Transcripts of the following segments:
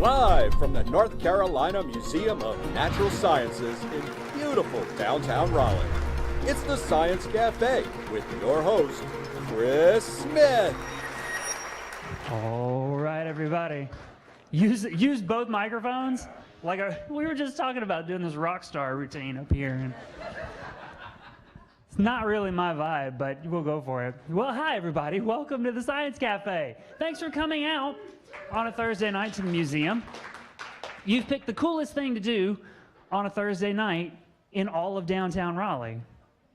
Live from the North Carolina Museum of Natural Sciences in beautiful downtown Raleigh, it's the Science Cafe with your host, Chris Smith. All right, everybody. Use both microphones. We were just talking about doing this rock star routine up here. And it's not really my vibe, but we'll go for it. Well, hi, everybody. Welcome to the Science Cafe. Thanks for coming out on a Thursday night to the museum. You've picked the coolest thing to do on a Thursday night in all of downtown Raleigh.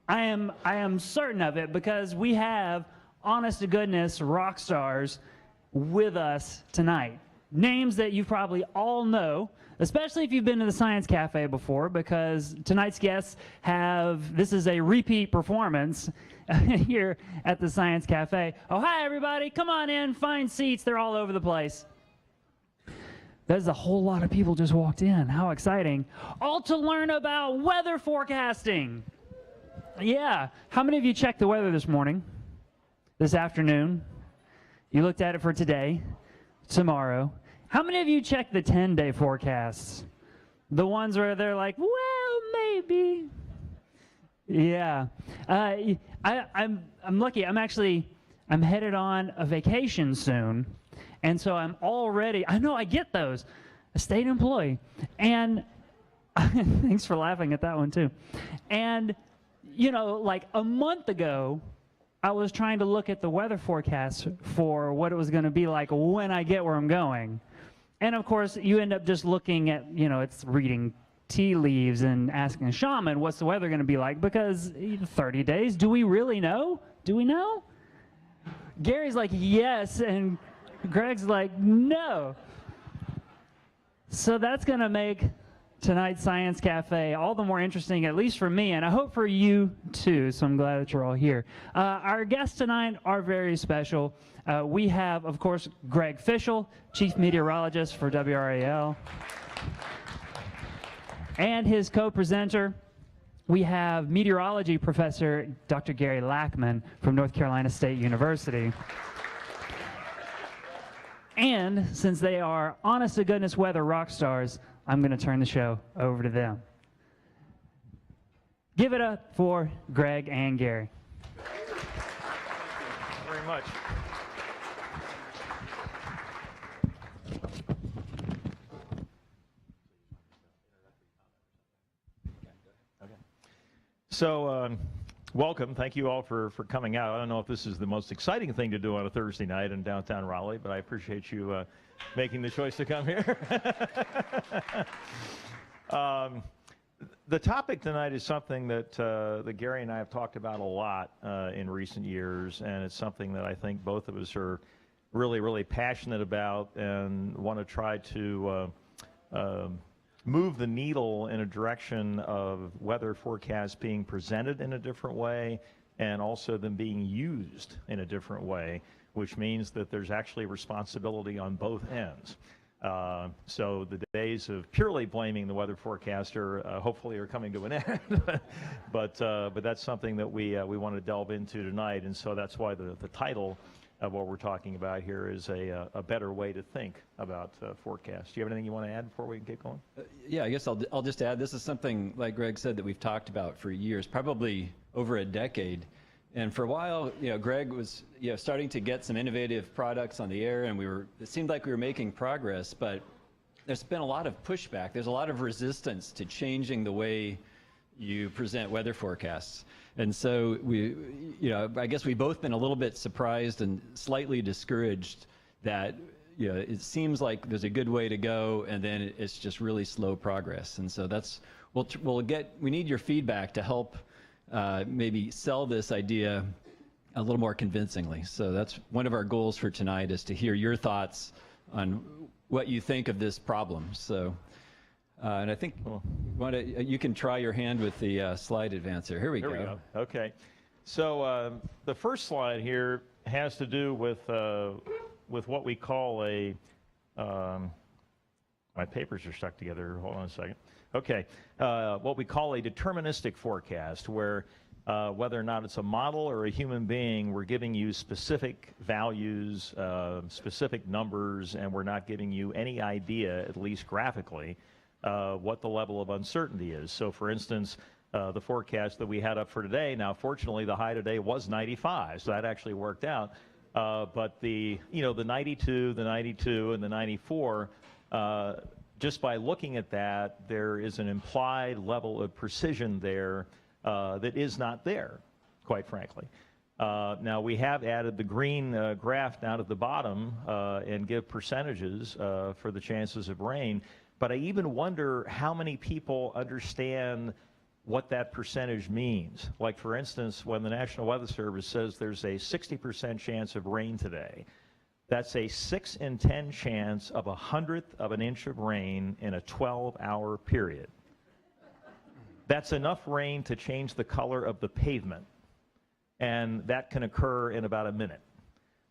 I am certain of it because we have, honest to goodness, rock stars with us tonight. Names that you probably all know, especially if you've been to the Science Cafe before, because tonight's guests this is a repeat performance here at the Science Cafe. Oh, hi, everybody. Come on in, find seats. They're all over the place. There's a whole lot of people just walked in. How exciting. All to learn about weather forecasting. Yeah. How many of you checked the weather this morning, this afternoon? You looked at it for today, tomorrow. How many of you checked the 10-day forecasts? The ones where they're like, well, maybe. Yeah. I'm lucky. I'm headed on a vacation soon. And so I'm already, I know I get those, a state employee. And thanks for laughing at that one too. And, you know, like a month ago, I was trying to look at the weather forecast for what it was going to be like when I get where I'm going. And of course, you end up just looking at, it's reading tea leaves and asking a shaman, what's the weather going to be like? Because 30 days, do we really know? Do we know? Gary's like, yes, and Greg's like, no. So that's going to make tonight's Science Cafe all the more interesting, at least for me, and I hope for you too, so I'm glad that you're all here. Our guests tonight are very special. We have, of course, Greg Fishel, Chief Meteorologist for WRAL. And his co-presenter, we have Meteorology Professor Dr. Gary Lackmann from North Carolina State University. And since they are honest-to-goodness weather rock stars, I'm going to turn the show over to them. Give it up for Greg and Gary. Thank you very much. Okay. So, welcome. Thank you all for coming out. I don't know if this is the most exciting thing to do on a Thursday night in downtown Raleigh, but I appreciate you making the choice to come here. The topic tonight is something that Gary and I have talked about a lot in recent years, and it's something that I think both of us are really, really passionate about and want to try to move the needle in a direction of weather forecasts being presented in a different way and also them being used in a different way, which means that there's actually responsibility on both ends. So the days of purely blaming the weather forecaster hopefully are coming to an end, but that's something that we want to delve into tonight, and so that's why the title of what we're talking about here is a better way to think about forecasts. Do you have anything you want to add before we get going? Yeah, I guess I'll just add, this is something, like Greg said, that we've talked about for years, probably over a decade. And for a while, Greg was starting to get some innovative products on the air, and it seemed like we were making progress, but there's been a lot of pushback. There's a lot of resistance to changing the way you present weather forecasts. And so I guess we've both been a little bit surprised and slightly discouraged that it seems like there's a good way to go, and then it's just really slow progress. And so we need your feedback to help maybe sell this idea a little more convincingly. So that's one of our goals for tonight, is to hear your thoughts on what you think of this problem. So, and I think you can try your hand with the slide advancer. Here we go. Okay. So the first slide here has to do with what we call my papers are stuck together. Hold on a second. Okay. What we call a deterministic forecast, where whether or not it's a model or a human being, we're giving you specific values, specific numbers, and we're not giving you any idea, at least graphically, what the level of uncertainty is. So for instance, the forecast that we had up for today, now fortunately the high today was 95, so that actually worked out. But the 92, the 92, and the 94, just by looking at that, there is an implied level of precision there that is not there, quite frankly. Now, we have added the green graph down at the bottom and give percentages for the chances of rain, but I even wonder how many people understand what that percentage means. Like, for instance, when the National Weather Service says there's a 60% chance of rain today, that's a 6 in 10 chance of 1/100th of an inch of rain in a 12-hour period. That's enough rain to change the color of the pavement, and that can occur in about a minute.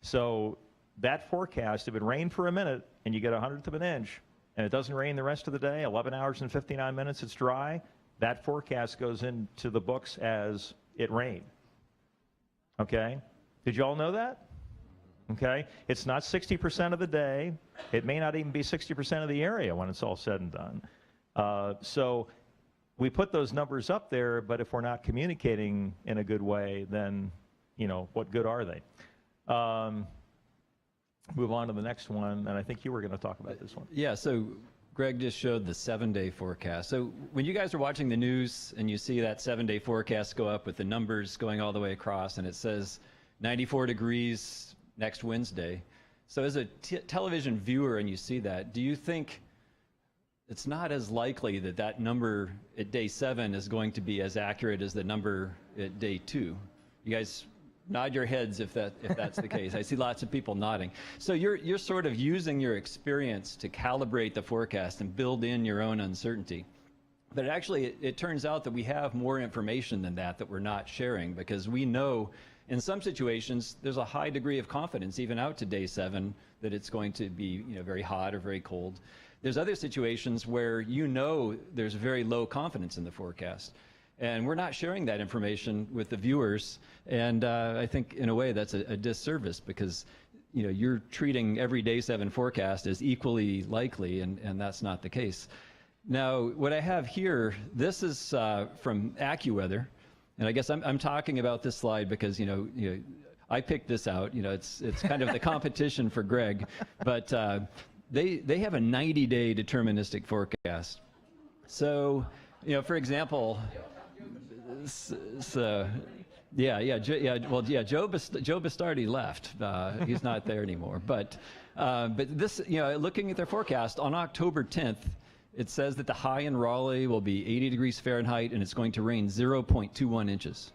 So that forecast, if it rained for a minute and you get 1/100th of an inch, and it doesn't rain the rest of the day, 11 hours and 59 minutes, it's dry, that forecast goes into the books as it rained. Okay? Did you all know that? Okay? It's not 60% of the day. It may not even be 60% of the area when it's all said and done. So we put those numbers up there, but if we're not communicating in a good way, then, what good are they? Move on to the next one, and I think you were going to talk about this one. Yeah, so Greg just showed the 7-day forecast. So when you guys are watching the news and you see that 7-day forecast go up with the numbers going all the way across, and it says 94 degrees next Wednesday. So as a television viewer and you see that, do you think it's not as likely that that number at day 7 is going to be as accurate as the number at day 2? You guys nod your heads if that's the case. I see lots of people nodding. So you're sort of using your experience to calibrate the forecast and build in your own uncertainty. But actually, it turns out that we have more information than that we're not sharing, because we know in some situations there's a high degree of confidence even out to day 7 that it's going to be very hot or very cold. There's other situations where there's very low confidence in the forecast. And we're not sharing that information with the viewers, and I think in a way that's a disservice, because you're treating every day 7 forecast as equally likely, and that's not the case. Now, what I have here, this is from AccuWeather, and I guess I'm talking about this slide because I picked this out. It's kind of the competition for Greg, but they have a 90-day deterministic forecast. So, for example. So, Joe Bastardi left. He's not there anymore. But this, looking at their forecast on October 10th, it says that the high in Raleigh will be 80 degrees Fahrenheit, and it's going to rain 0.21 inches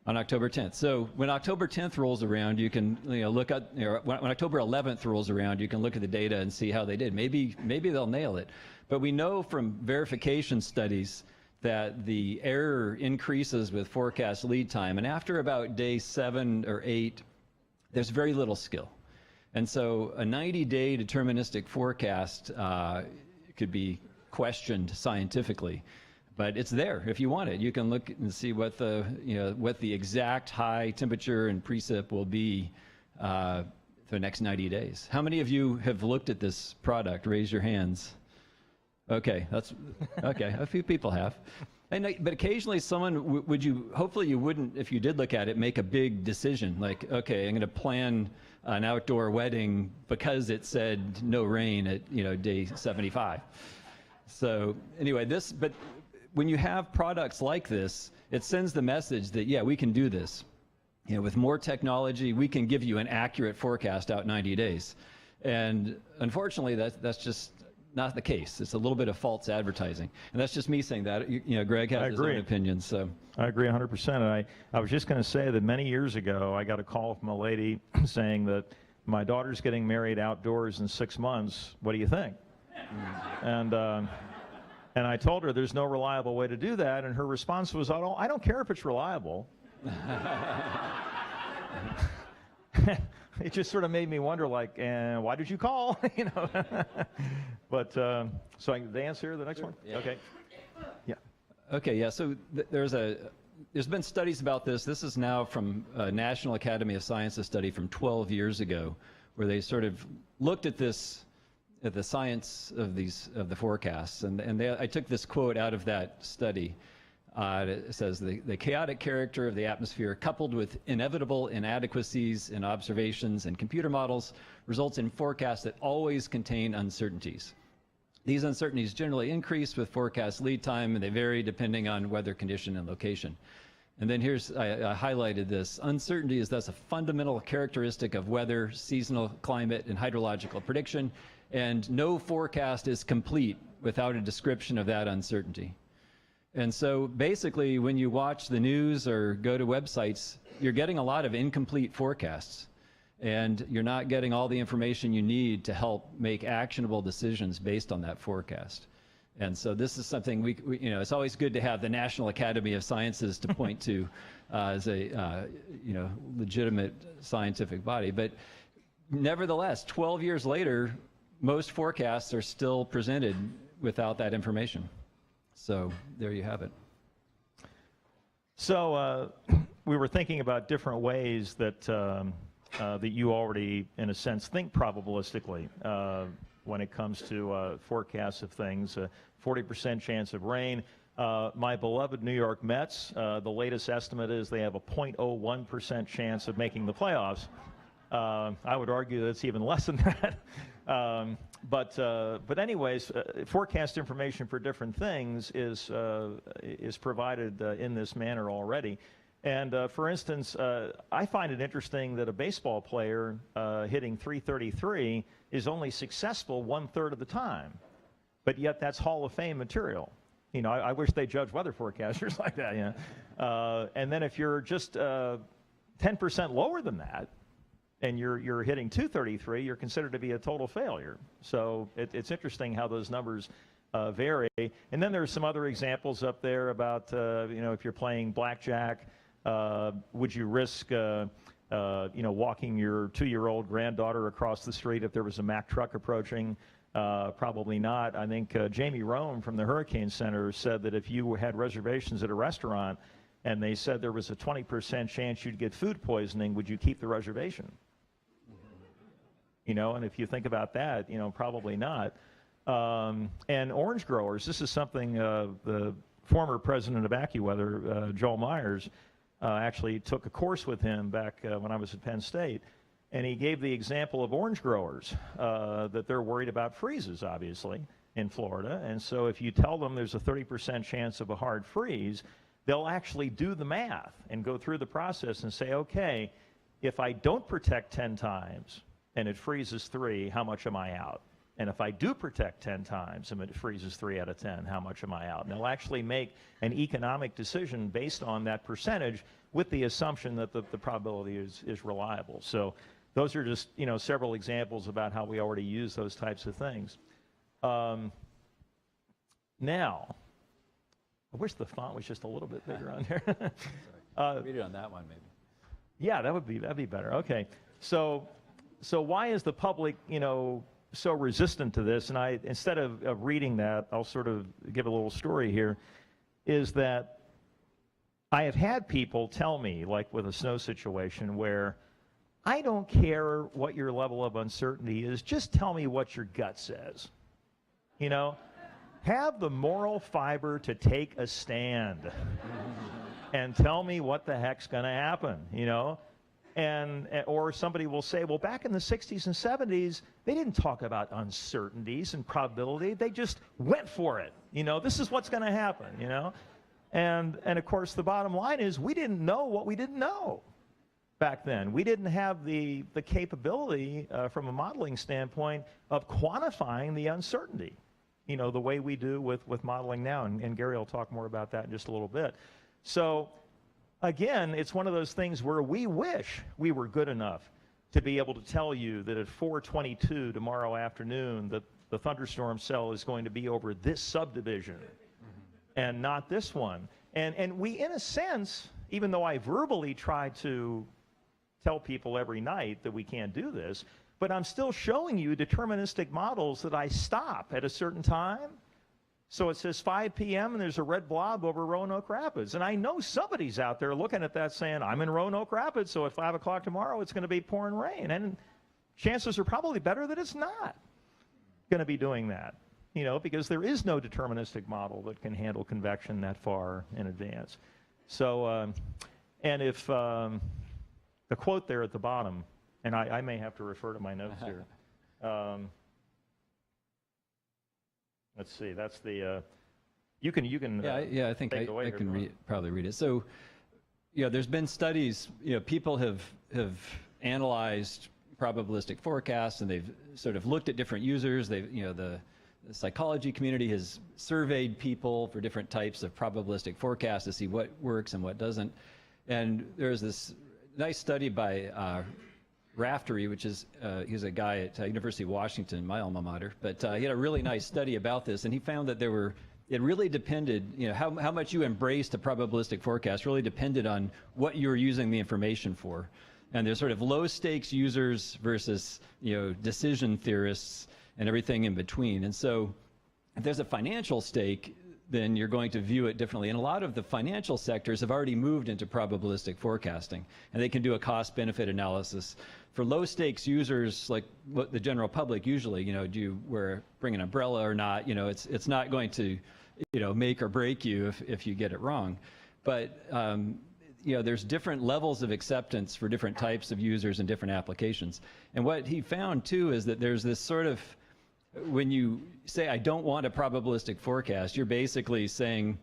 on October 10th. So when October 10th rolls around, you can look at, when October 11th rolls around, you can look at the data and see how they did. Maybe they'll nail it. But we know from verification studies that the error increases with forecast lead time, and after about day 7 or 8, there's very little skill. And so a 90-day deterministic forecast could be questioned scientifically, but it's there if you want it. You can look and see what the exact high temperature and precip will be for the next 90 days. How many of you have looked at this product? Raise your hands. Okay, that's okay. A few people have, but occasionally someone hopefully you wouldn't, if you did look at it, make a big decision like, okay, I'm going to plan an outdoor wedding because it said no rain at day 75. So anyway, but when you have products like this, it sends the message that we can do this. With more technology, we can give you an accurate forecast out 90 days, and unfortunately, that's just not the case. It's a little bit of false advertising, and that's just me saying that. Greg has his own opinion. So I agree 100%. And I was just going to say that many years ago, I got a call from a lady saying that my daughter's getting married outdoors in 6 months. What do you think? And I told her there's no reliable way to do that, and her response was, "Oh, I don't care if it's reliable." It just sort of made me wonder, like, why did you call? But so the answer, the next one. Yeah. Okay. Yeah. Okay. Yeah. So there's there's been studies about this. This is now from a National Academy of Sciences study from 12 years ago, where they sort of looked at this, at the science of the forecasts, and I took this quote out of that study. It says, the chaotic character of the atmosphere coupled with inevitable inadequacies in observations and computer models results in forecasts that always contain uncertainties. These uncertainties generally increase with forecast lead time, and they vary depending on weather condition and location. And then here's, I highlighted this. Uncertainty is thus a fundamental characteristic of weather, seasonal climate, and hydrological prediction, and no forecast is complete without a description of that uncertainty. And so basically, when you watch the news or go to websites, you're getting a lot of incomplete forecasts, and you're not getting all the information you need to help make actionable decisions based on that forecast. And so this is something we you know, it's always good to have the National Academy of Sciences to point to as a you know, legitimate scientific body. But nevertheless, 12 years later, most forecasts are still presented without that information. So there you have it. So we were thinking about different ways that that you already, in a sense, think probabilistically when it comes to forecasts of things. 40% chance of rain. My beloved New York Mets, the latest estimate is they have a 0.01% chance of making the playoffs. I would argue that it's even less than that. But anyways, forecast information for different things is provided in this manner already. And for instance, I find it interesting that a baseball player hitting .333 is only successful 1/3 of the time, but yet that's Hall of Fame material. You know, I wish they judged weather forecasters like that. You know? And then if you're just 10% lower than that, and you're hitting .233, you're considered to be a total failure. So it's interesting how those numbers vary. And then there's some other examples up there about, you know, if you're playing blackjack, would you risk, you know, walking your 2-year-old granddaughter across the street if there was a Mack truck approaching? Probably not. I think Jamie Rome from the Hurricane Center said that if you had reservations at a restaurant and they said there was a 20% chance you'd get food poisoning, would you keep the reservation? You know, and if you think about that, you know, probably not. And orange growers, this is something the former president of AccuWeather, Joel Myers, actually took a course with him back when I was at Penn State. And he gave the example of orange growers, that they're worried about freezes, obviously, in Florida. And so if you tell them there's a 30% chance of a hard freeze, they'll actually do the math and go through the process and say, okay, if I don't protect 10 times, and it freezes 3, how much am I out? And if I do protect 10 times and it freezes 3 out of 10, how much am I out? And they'll actually make an economic decision based on that percentage with the assumption that the probability is reliable. So those are just, you know, several examples about how we already use those types of things. Now, I wish the font was just a little bit bigger on there. Read it on that one, maybe. Yeah, that'd be better. Okay, so why is the public, you know, so resistant to this? And I, instead of reading that, I'll sort of give a little story here, is that I have had people tell me, like with a snow situation, where I don't care what your level of uncertainty is, just tell me what your gut says. You know, have the moral fiber to take a stand and tell me what the heck's going to happen, you know? And or somebody will say, well, back in the 60s and 70s, they didn't talk about uncertainties and probability. They just went for it. You know, this is what's going to happen, you know? And of course, the bottom line is we didn't know what we didn't know back then. We didn't have the capability from a modeling standpoint of quantifying the uncertainty, you know, the way we do with modeling now. And Gary will talk more about that in just a little bit. So again, it's one of those things where we wish we were good enough to be able to tell you that at 4:22 tomorrow afternoon that the thunderstorm cell is going to be over this subdivision and not this one. And we, in a sense, even though I verbally try to tell people every night that we can't do this, but I'm still showing you deterministic models that I stop at a certain time, So it says 5 p.m. and there's a red blob over Roanoke Rapids. And I know somebody's out there looking at that saying, I'm in Roanoke Rapids, so at 5 o'clock tomorrow it's going to be pouring rain. And chances are probably better that it's not going to be doing that, you know, because there is no deterministic model that can handle convection that far in advance. So, and if the quote there at the bottom, and I may have to refer to my notes here. Let's see, that's the, you can yeah, I think I can probably read it. So, you know, there's been studies, you know, people have analyzed probabilistic forecasts, and they've sort of looked at different users. They've, you know, the psychology community has surveyed people for different types of probabilistic forecasts to see what works and what doesn't. And there's this nice study by Raftery, which is, he's a guy at University of Washington, my alma mater, but he had a really nice study about this, and he found that it really depended, you know, how much you embraced a probabilistic forecast really depended on what you were using the information for. And there's sort of low stakes users versus, you know, decision theorists and everything in between. And so if there's a financial stake, then you're going to view it differently. And a lot of the financial sectors have already moved into probabilistic forecasting, and they can do a cost-benefit analysis. For low-stakes users, like what the general public usually, you know, do you bring an umbrella or not? You know, it's not going to, you know, make or break you if you get it wrong. But you know, there's different levels of acceptance for different types of users and different applications. And what he found too is that there's this sort of, when you say, I don't want a probabilistic forecast, you're basically saying,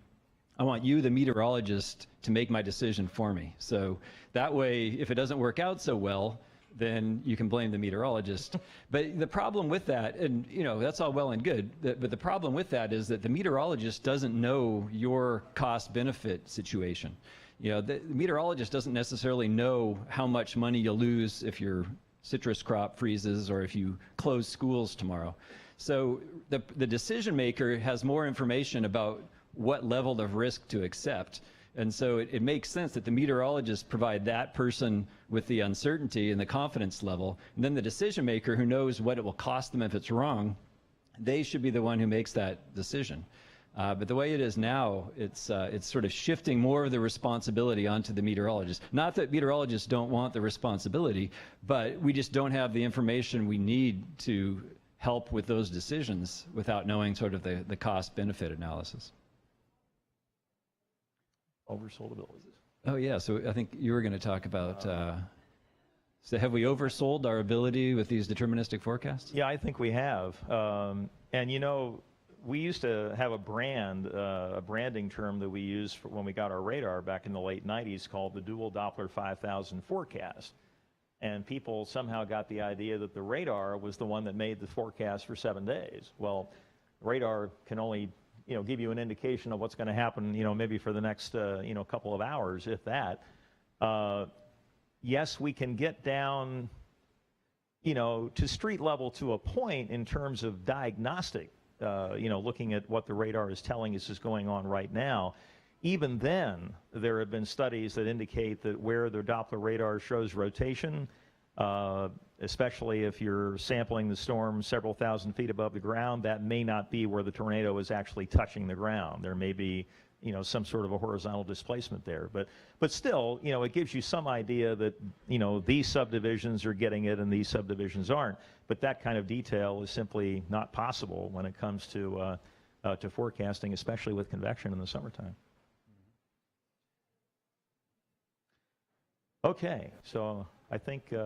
I want you, the meteorologist, to make my decision for me. So that way, if it doesn't work out so well, then you can blame the meteorologist. But the problem with that, and you know, that's all well and good, but the problem with that is that the meteorologist doesn't know your cost-benefit situation. You know, the meteorologist doesn't necessarily know how much money you'll lose if your citrus crop freezes or if you close schools tomorrow. So the decision maker has more information about what level of risk to accept. And so it makes sense that the meteorologists provide that person with the uncertainty and the confidence level. And then the decision maker, who knows what it will cost them if it's wrong, they should be the one who makes that decision. But the way it is now, it's sort of shifting more of the responsibility onto the meteorologist. Not that meteorologists don't want the responsibility, but we just don't have the information we need to help with those decisions without knowing sort of the cost-benefit analysis. Oversold abilities. Oh yeah, so I think you were going to talk about, so have we oversold our ability with these deterministic forecasts? Yeah, I think we have. And you know, we used to have a branding term that we used for when we got our radar back in the late 90s called the Dual Doppler 5000 forecast. And people somehow got the idea that the radar was the one that made the forecast for 7 days. Well, radar can only, you know, give you an indication of what's going to happen, you know, maybe for the next, you know, couple of hours, if that. Yes, we can get down, you know, to street level to a point in terms of diagnostic, you know, looking at what the radar is telling us is going on right now. Even then, there have been studies that indicate that where the Doppler radar shows rotation, especially if you're sampling the storm several thousand feet above the ground, that may not be where the tornado is actually touching the ground. There may be, you know, some sort of a horizontal displacement there. But still, you know, it gives you some idea that, you know, these subdivisions are getting it and these subdivisions aren't. But that kind of detail is simply not possible when it comes to forecasting, especially with convection in the summertime. Okay, so I think you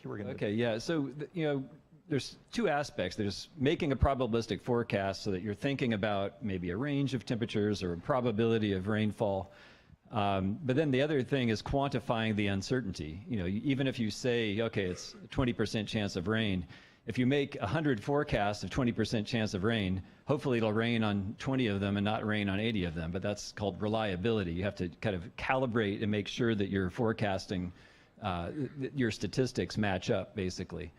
were going to. Okay, yeah. So you know, there's two aspects. There's making a probabilistic forecast so that you're thinking about maybe a range of temperatures or a probability of rainfall. But then the other thing is quantifying the uncertainty. You know, even if you say, okay, it's a 20% chance of rain, if you make 100 forecasts of 20% chance of rain, hopefully it'll rain on 20 of them and not rain on 80 of them. But that's called reliability. You have to kind of calibrate and make sure that your forecasting, your statistics match up, basically.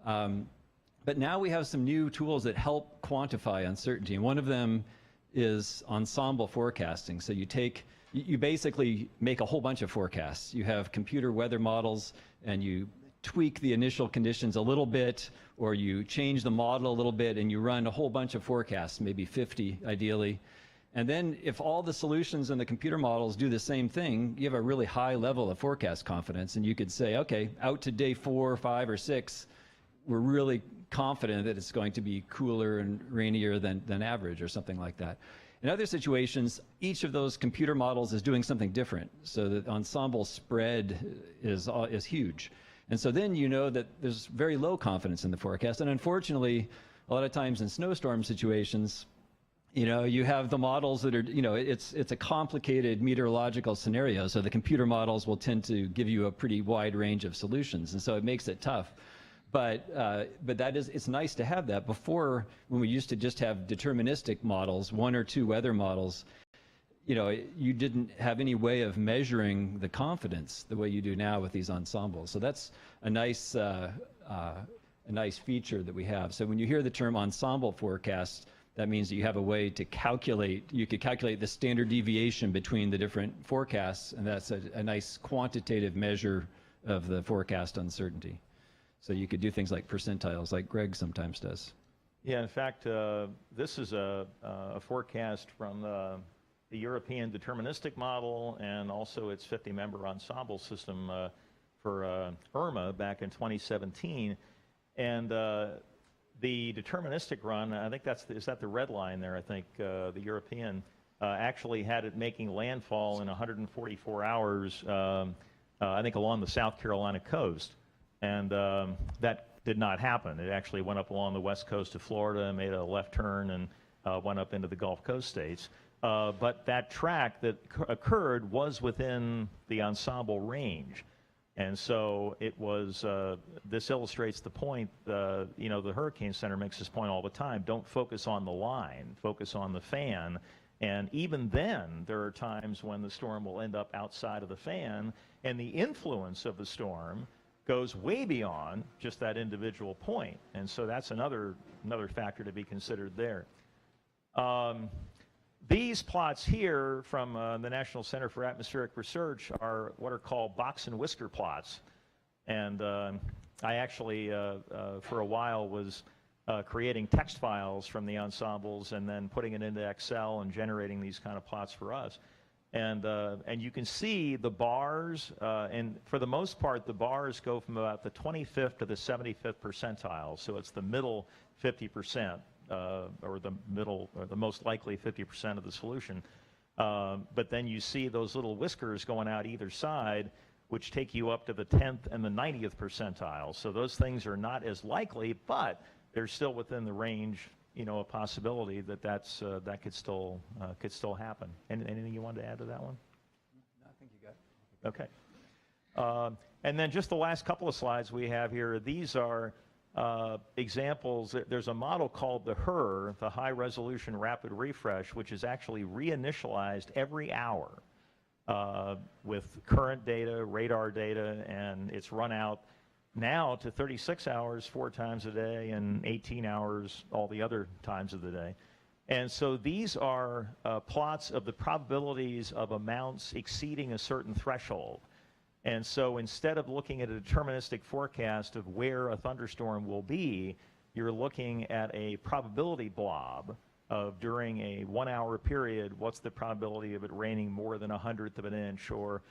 But now we have some new tools that help quantify uncertainty. And one of them is ensemble forecasting. So you basically make a whole bunch of forecasts. You have computer weather models, and you tweak the initial conditions a little bit, or you change the model a little bit, and you run a whole bunch of forecasts, maybe 50 ideally. And then if all the solutions in the computer models do the same thing, you have a really high level of forecast confidence, and you could say, okay, out to day 4, 5, or 6, we're really confident that it's going to be cooler and rainier than average or something like that. In other situations, each of those computer models is doing something different, so the ensemble spread is huge. And so then you know that there's very low confidence in the forecast. And unfortunately, a lot of times in snowstorm situations, you know, you have the models that are, you know, it's a complicated meteorological scenario, so the computer models will tend to give you a pretty wide range of solutions, and so it makes it tough. But it's nice to have that. Before, when we used to just have deterministic models, 1 or 2 weather models, you know, you didn't have any way of measuring the confidence the way you do now with these ensembles. So that's a nice feature that we have. So when you hear the term ensemble forecast, that means that you have a way to calculate, you could calculate the standard deviation between the different forecasts, and that's a nice quantitative measure of the forecast uncertainty. So you could do things like percentiles, like Greg sometimes does. Yeah, in fact, this is a forecast from the European deterministic model and also its 50-member ensemble system for Irma back in 2017. And the deterministic run, I think is that the red line there, I think, the European, actually had it making landfall in 144 hours, I think along the South Carolina coast. And that did not happen. It actually went up along the west coast of Florida, made a left turn, and went up into the Gulf Coast states. But that track that occurred was within the ensemble range. And so it was, this illustrates the point, you know, the Hurricane Center makes this point all the time. Don't focus on the line, focus on the fan. And even then, there are times when the storm will end up outside of the fan, and the influence of the storm goes way beyond just that individual point. And so that's another factor to be considered there. These plots here from the National Center for Atmospheric Research are what are called box and whisker plots. And I actually, for a while, was creating text files from the ensembles and then putting it into Excel and generating these kind of plots for us. And you can see the bars, and for the most part, the bars go from about the 25th to the 75th percentile. So it's the middle 50%. Or the middle, or the most likely 50% of the solution. But then you see those little whiskers going out either side, which take you up to the 10th and the 90th percentile. So those things are not as likely, but they're still within the range, you know, a possibility that that could still happen. Anything you wanted to add to that one? No, I think you got it. Okay. And then just the last couple of slides we have here, these are examples. There's a model called the HRR, the High Resolution Rapid Refresh, which is actually reinitialized every hour with current data, radar data, and it's run out now to 36 hours 4 times a day and 18 hours all the other times of the day. And so these are plots of the probabilities of amounts exceeding a certain threshold. And so instead of looking at a deterministic forecast of where a thunderstorm will be, you're looking at a probability blob of during a 1-hour period, what's the probability of it raining more than 1/100 of an inch, or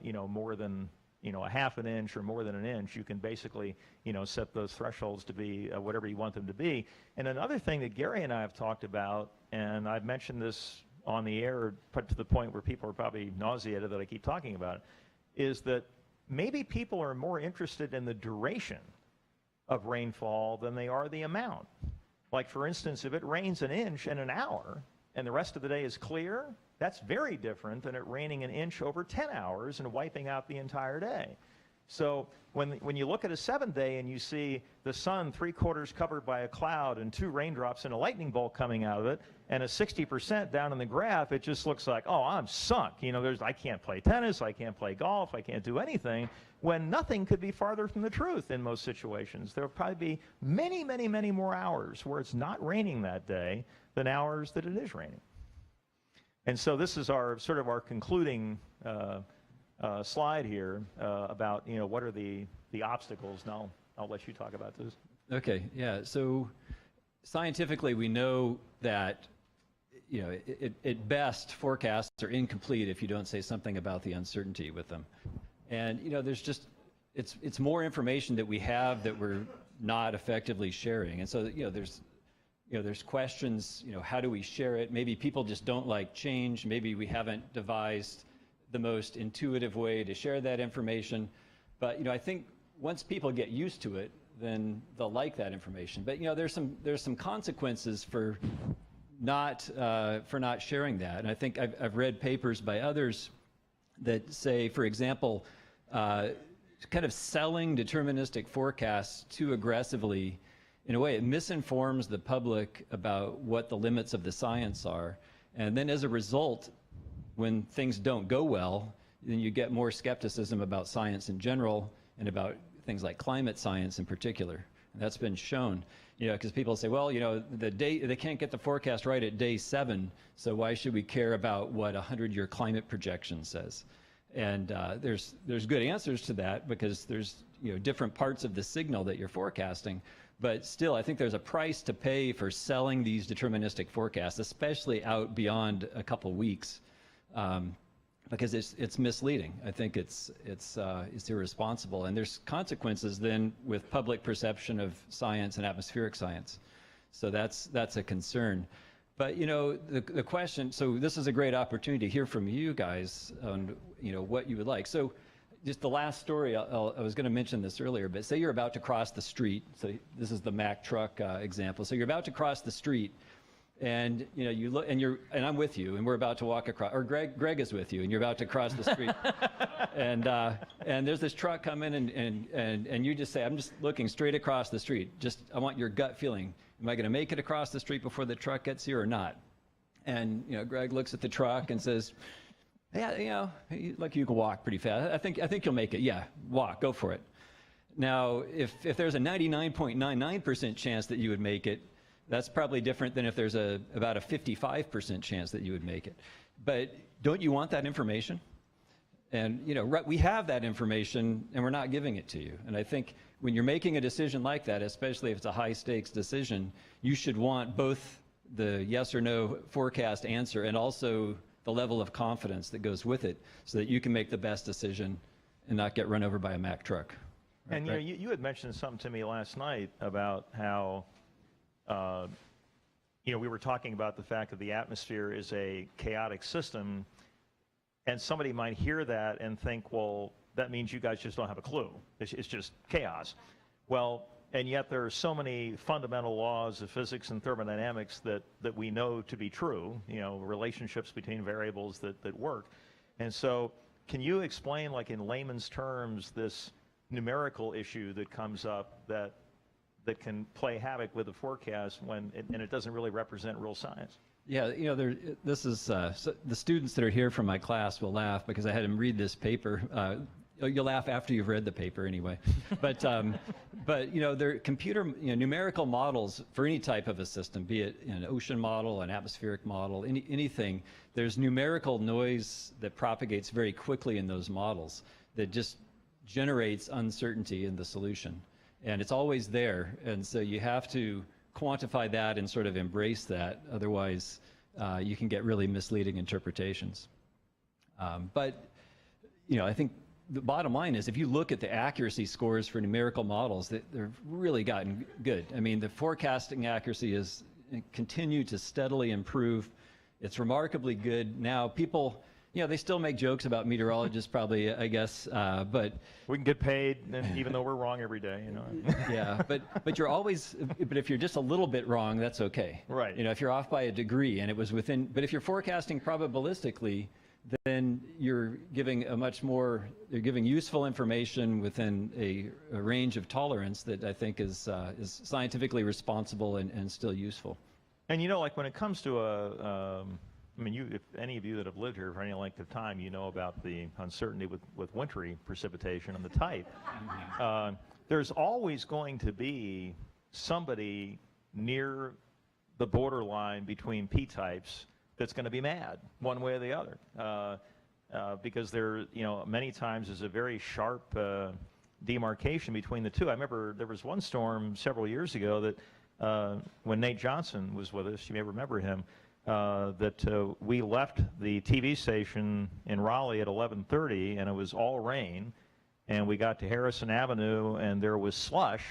you know, more than, you know, 1/2 an inch or more than an inch. You can basically, you know, set those thresholds to be whatever you want them to be. And another thing that Gary and I have talked about, and I've mentioned this on the air, but to the point where people are probably nauseated that I keep talking about it, is that maybe people are more interested in the duration of rainfall than they are the amount. Like, for instance, if it rains 1 inch in an hour and the rest of the day is clear, that's very different than it raining 1 inch over 10 hours and wiping out the entire day. So when you look at a 7-day and you see the sun 3/4 covered by a cloud and 2 raindrops and a lightning bolt coming out of it, and a 60% down in the graph, it just looks like, oh, I'm sunk. You know, I can't play tennis, I can't play golf, I can't do anything, when nothing could be farther from the truth in most situations. There will probably be many, many, many more hours where it's not raining that day than hours that it is raining. And so this is our sort of our concluding slide here about, what are the obstacles. Now, I'll let you talk about this. Okay, yeah. So scientifically, we know that at best, forecasts are incomplete if you don't say something about the uncertainty with them. And there's just it's more information that we have that we're not effectively sharing. And so there's questions. How do we share it? Maybe people just don't like change. Maybe we haven't devised the most intuitive way to share that information. But I think once people get used to it, then they'll like that information. But there's some consequences for not sharing that. And I think I've read papers by others that say, for example, kind of selling deterministic forecasts too aggressively, in a way, it misinforms the public about what the limits of the science are. And then as a result, when things don't go well, then you get more skepticism about science in general and about things like climate science in particular. And that's been shown, because people say, well, they can't get the forecast right at day 7, so why should we care about what a 100-year climate projection says? And there's good answers to that, because there's different parts of the signal that you're forecasting. But still, I think there's a price to pay for selling these deterministic forecasts, especially out beyond a couple weeks, because it's misleading. I think it's irresponsible, and there's consequences then with public perception of science and atmospheric science. So that's a concern. But the question. So this is a great opportunity to hear from you guys on what you would like. So just the last story. I was going to mention this earlier, but say you're about to cross the street. So this is the Mack truck example. So you're about to cross the street, and you look, and I'm with you, and we're about to walk across. Or Greg is with you, and you're about to cross the street, and there's this truck coming, and you just say, I'm just looking straight across the street. I want your gut feeling. Am I going to make it across the street before the truck gets here or not? And Greg looks at the truck and says, yeah, like you can walk pretty fast. I think you'll make it. Yeah, walk, go for it. Now, if there's a 99.99% chance that you would make it, that's probably different than if there's about a 55% chance that you would make it. But don't you want that information? And we have that information, and we're not giving it to you. And I think when you're making a decision like that, especially if it's a high stakes decision, you should want both the yes or no forecast answer and also the level of confidence that goes with it, so that you can make the best decision and not get run over by a Mack truck. Right, and you had mentioned something to me last night about how we were talking about the fact that the atmosphere is a chaotic system, and somebody might hear that and think, well, that means you guys just don't have a clue. It's just chaos. Well, and yet there are so many fundamental laws of physics and thermodynamics that we know to be true, relationships between variables that work. And so can you explain, like in layman's terms, this numerical issue that comes up that can play havoc with the forecast and it doesn't really represent real science? Yeah, this is so the students that are here from my class will laugh because I had them read this paper. You'll laugh after you've read the paper anyway. But they're computer numerical models for any type of a system, be it an ocean model, an atmospheric model, anything. There's numerical noise that propagates very quickly in those models that just generates uncertainty in the solution, and it's always there. And so you have to quantify that and sort of embrace that. Otherwise, you can get really misleading interpretations. But I think the bottom line is, if you look at the accuracy scores for numerical models, they've really gotten good. I mean, the forecasting accuracy has continued to steadily improve. It's remarkably good. Now, people, they still make jokes about meteorologists, probably, I guess, but we can get paid even though we're wrong every day, Yeah, but you're always, but if you're just a little bit wrong, that's okay. Right. If you're off by a degree and it was within, but if you're forecasting probabilistically, then you're giving you're giving useful information within a range of tolerance that I think is scientifically responsible and still useful. And like when it comes to if any of you that have lived here for any length of time, about the uncertainty with wintry precipitation and the type. There's always going to be somebody near the borderline between P-types that's going to be mad one way or the other. because there, many times is a very sharp demarcation between the two. I remember there was one storm several years ago that when Nate Johnson was with us, you may remember him, that we left the TV station in Raleigh at 11:30, and it was all rain, and we got to Harrison Avenue, and there was slush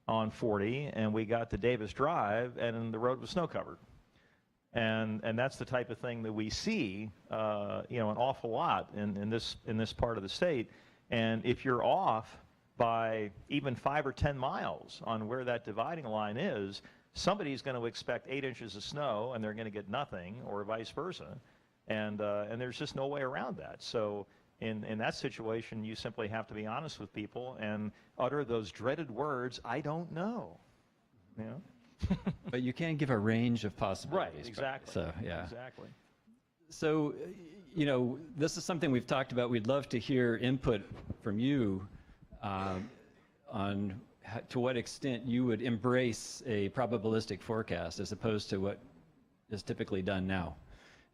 on 40, and we got to Davis Drive, and the road was snow covered. And that's the type of thing that we see, an awful lot in this part of the state. And if you're off by even 5 or 10 miles on where that dividing line is, somebody's going to expect 8 inches of snow, and they're going to get nothing, or vice versa. And there's just no way around that. So in that situation, you simply have to be honest with people and utter those dreaded words, "I don't know." But you can give a range of possibilities. Right, exactly. So, yeah. Exactly. So, this is something we've talked about. We'd love to hear input from you on to what extent you would embrace a probabilistic forecast as opposed to what is typically done now.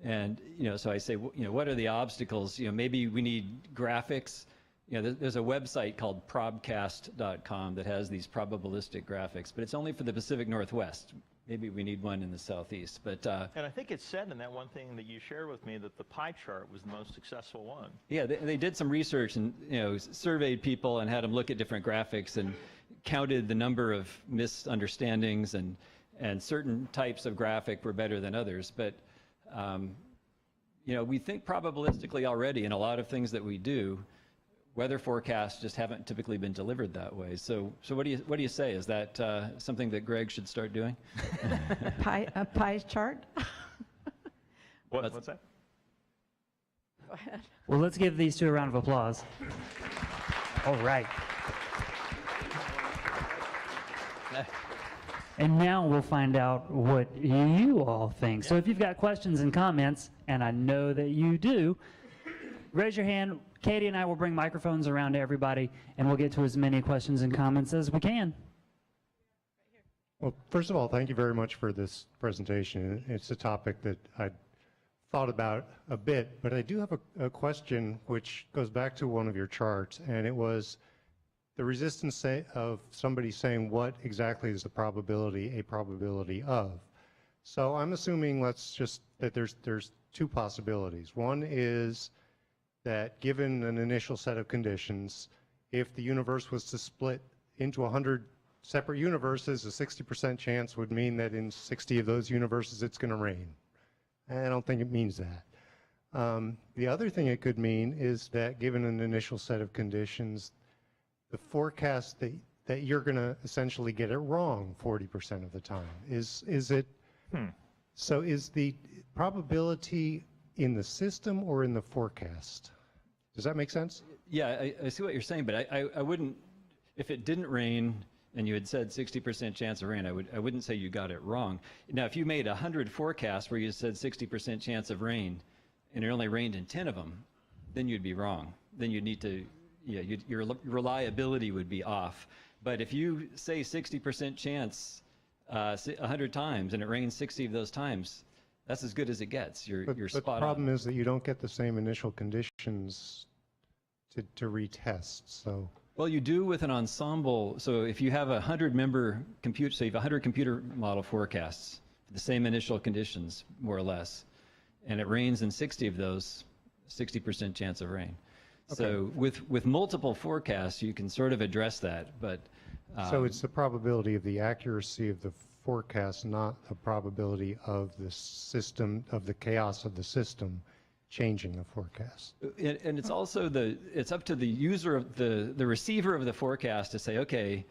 And, so I say, what are the obstacles? Maybe we need graphics. There's a website called probcast.com that has these probabilistic graphics, but it's only for the Pacific Northwest. Maybe we need one in the Southeast. But and I think it said in that one thing that you shared with me that the pie chart was the most successful one. Yeah, they did some research and surveyed people and had them look at different graphics and counted the number of misunderstandings, and certain types of graphic were better than others. But we think probabilistically already in a lot of things that we do. Weather forecasts just haven't typically been delivered that way. So what do you say? Is that something that Greg should start doing? A pie chart? What's that? Go ahead. Well, let's give these two a round of applause. All right. And now we'll find out what you all think. So if you've got questions and comments, and I know that you do, raise your hand. Katie and I will bring microphones around to everybody, and we'll get to as many questions and comments as we can. Well, first of all, thank you very much for this presentation. It's a topic that I thought about a bit, but I do have a question which goes back to one of your charts, and it was the resistance of somebody saying what exactly is the probability, a probability of. So I'm assuming that there's two possibilities. One is that given an initial set of conditions, if the universe was to split into 100 separate universes, a 60% chance would mean that in 60 of those universes it's going to rain. I don't think it means that. The other thing it could mean is that given an initial set of conditions, the forecast that you're going to essentially get it wrong 40% of the time. Is it? So is the probability in the system or in the forecast? Does that make sense? Yeah, I see what you're saying, but I wouldn't, if it didn't rain and you had said 60% chance of rain, I wouldn't say you got it wrong. Now, if you made 100 forecasts where you said 60% chance of rain and it only rained in 10 of them, then you'd be wrong. Then you'd need to, your reliability would be off. But if you say 60% chance 100 times and it rains 60 of those times, that's as good as it gets. You're spot on. But the problem is that you don't get the same initial conditions to retest. So. Well, you do with an ensemble. So if you have 100-member computer, so you have 100 computer model forecasts, the same initial conditions, more or less, and it rains in 60 of those, 60% chance of rain. Okay. So with multiple forecasts, you can sort of address that. But so it's the probability of the accuracy of the forecast, not the probability of the system, of the chaos of the system changing the forecast. And it's also it's up to the user of the receiver of the forecast to say, okay,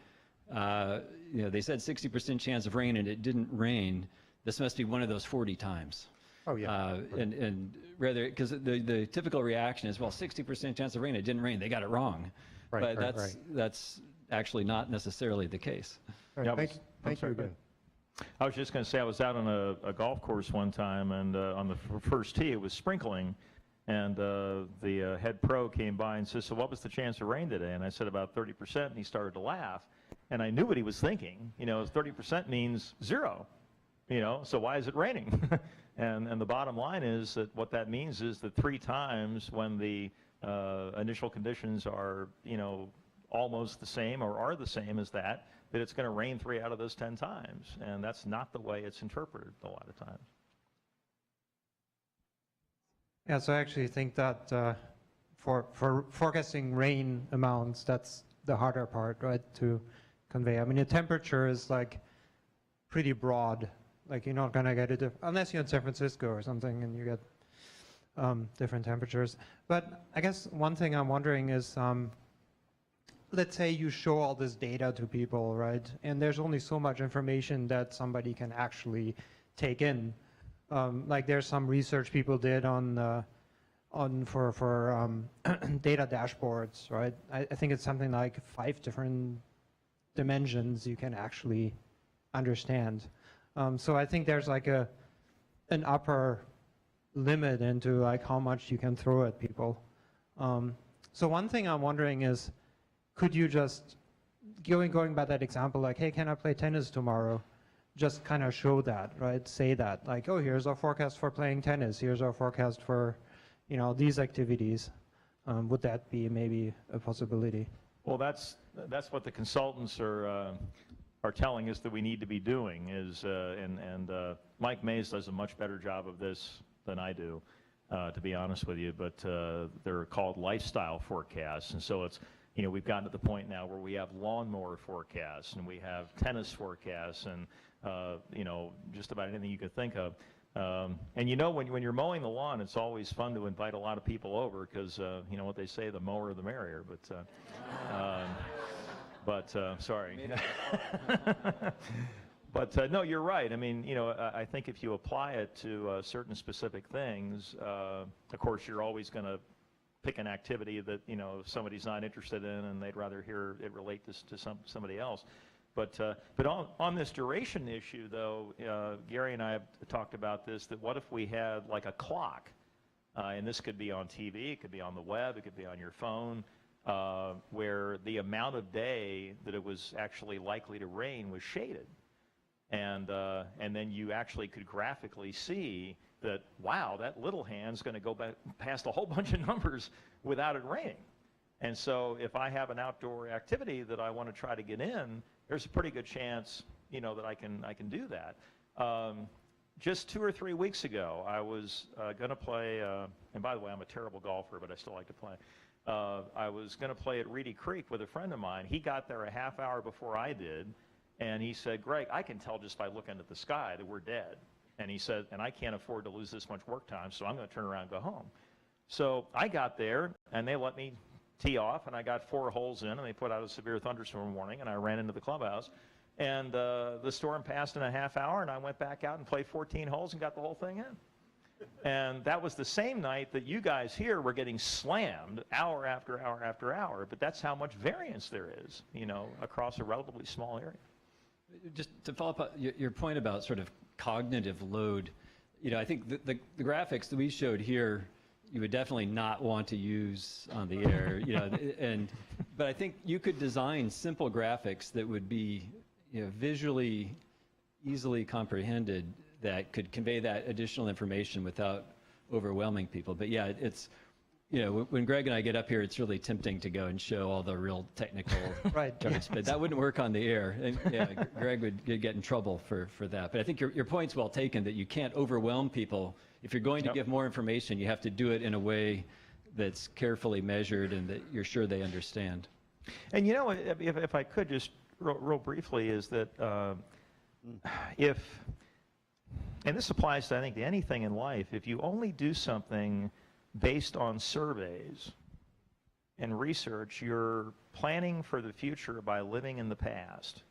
they said 60% chance of rain and it didn't rain. This must be one of those 40 times. Oh yeah. And rather, because the typical reaction is, well, 60% chance of rain, it didn't rain, they got it wrong. Right, but that's actually not necessarily the case. Right, Yeah, thank you again. I was just going to say, I was out on a golf course one time, and on the first tee, it was sprinkling, and the head pro came by and said, so what was the chance of rain today? And I said, about 30%, and he started to laugh, and I knew what he was thinking. 30% means 0. You know, so why is it raining? and the bottom line is that what that means is that 3 times when the initial conditions are, you know, almost the same or are the same as that it's going to rain 3 out of those 10 times. And that's not the way it's interpreted a lot of times. Yeah, so I actually think that for forecasting rain amounts, that's the harder part, right, to convey. I mean, the temperature is like pretty broad. Like you're not gonna get it unless you're in San Francisco or something and you get different temperatures. But I guess one thing I'm wondering is, let's say you show all this data to people, right? And there's only so much information that somebody can actually take in. Like there's some research people did for data dashboards, right? I think it's something like 5 different dimensions you can actually understand. So I think there's like an upper limit into like how much you can throw at people. So one thing I'm wondering is, could you just, going by that example, like, hey, can I play tennis tomorrow? Just kind of show that, right? Say that, like, oh, here's our forecast for playing tennis. Here's our forecast for, you know, these activities. Would that be maybe a possibility? Well, that's what the consultants are telling us that we need to be doing is, and Mike Mays does a much better job of this than I do, to be honest with you, but they're called lifestyle forecasts. And so it's, you know, we've gotten to the point now where we have lawnmower forecasts and we have tennis forecasts and, you know, just about anything you could think of. And you know, when you're mowing the lawn, it's always fun to invite a lot of people over because, you know what they say, the mower the merrier. But sorry. But no, you're right. I mean, you know, I think if you apply it to certain specific things, of course, you're always going to pick an activity that, you know, somebody's not interested in and they'd rather hear it relate to somebody else. But on this duration issue, though, Gary and I have talked about this, that what if we had like a clock, and this could be on TV, it could be on the web, it could be on your phone, where the amount of day that it was actually likely to rain was shaded. And then you actually could graphically see that, wow, that little hand's going to go past a whole bunch of numbers without it raining. And so if I have an outdoor activity that I want to try to get in, there's a pretty good chance, you know, that I can do that. Just 2 or 3 weeks ago, I was going to play, and by the way, I'm a terrible golfer, but I still like to play. I was going to play at Reedy Creek with a friend of mine. He got there a half hour before I did, and he said, Greg, I can tell just by looking at the sky that we're dead. And he said, and I can't afford to lose this much work time, so I'm going to turn around and go home. So I got there, and they let me tee off, and I got 4 holes in, and they put out a severe thunderstorm warning, and I ran into the clubhouse. And the storm passed in a half hour, and I went back out and played 14 holes and got the whole thing in. And that was the same night that you guys here were getting slammed hour after hour after hour. But that's how much variance there is, you know, across a relatively small area. Just to follow up on your point about sort of cognitive load, you know, I think the graphics that we showed here, you would definitely not want to use on the air, you know, but I think you could design simple graphics that would be, you know, visually easily comprehended that could convey that additional information without overwhelming people. But yeah, it's, you know, when Greg and I get up here, it's really tempting to go and show all the real technical right, charts, but that wouldn't work on the air. And yeah, Greg would get in trouble for that. But I think your point's well taken, that you can't overwhelm people. If you're going to give more information, you have to do it in a way that's carefully measured and that you're sure they understand. And you know, if I could just real briefly, is that and this applies to, I think, to anything in life, if you only do something based on surveys and research, you're planning for the future by living in the past.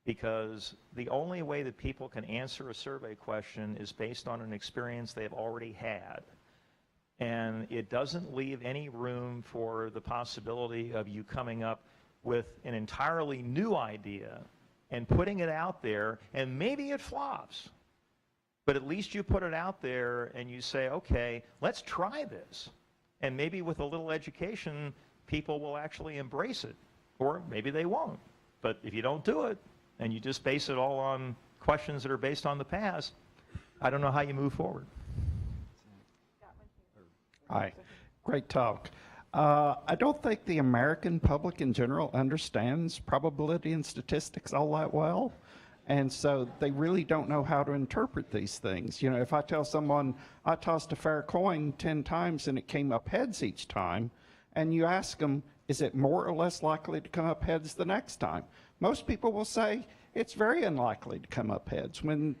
Because the only way that people can answer a survey question is based on an experience they've already had. And it doesn't leave any room for the possibility of you coming up with an entirely new idea and putting it out there, and maybe it flops. But at least you put it out there and you say, okay, let's try this. And maybe with a little education, people will actually embrace it. Or maybe they won't. But if you don't do it, and you just base it all on questions that are based on the past, I don't know how you move forward. Hi, great talk. I don't think the American public in general understands probability and statistics all that well. And so they really don't know how to interpret these things. You know, if I tell someone I tossed a fair coin 10 times and it came up heads each time, and you ask them, is it more or less likely to come up heads the next time? Most people will say it's very unlikely to come up heads when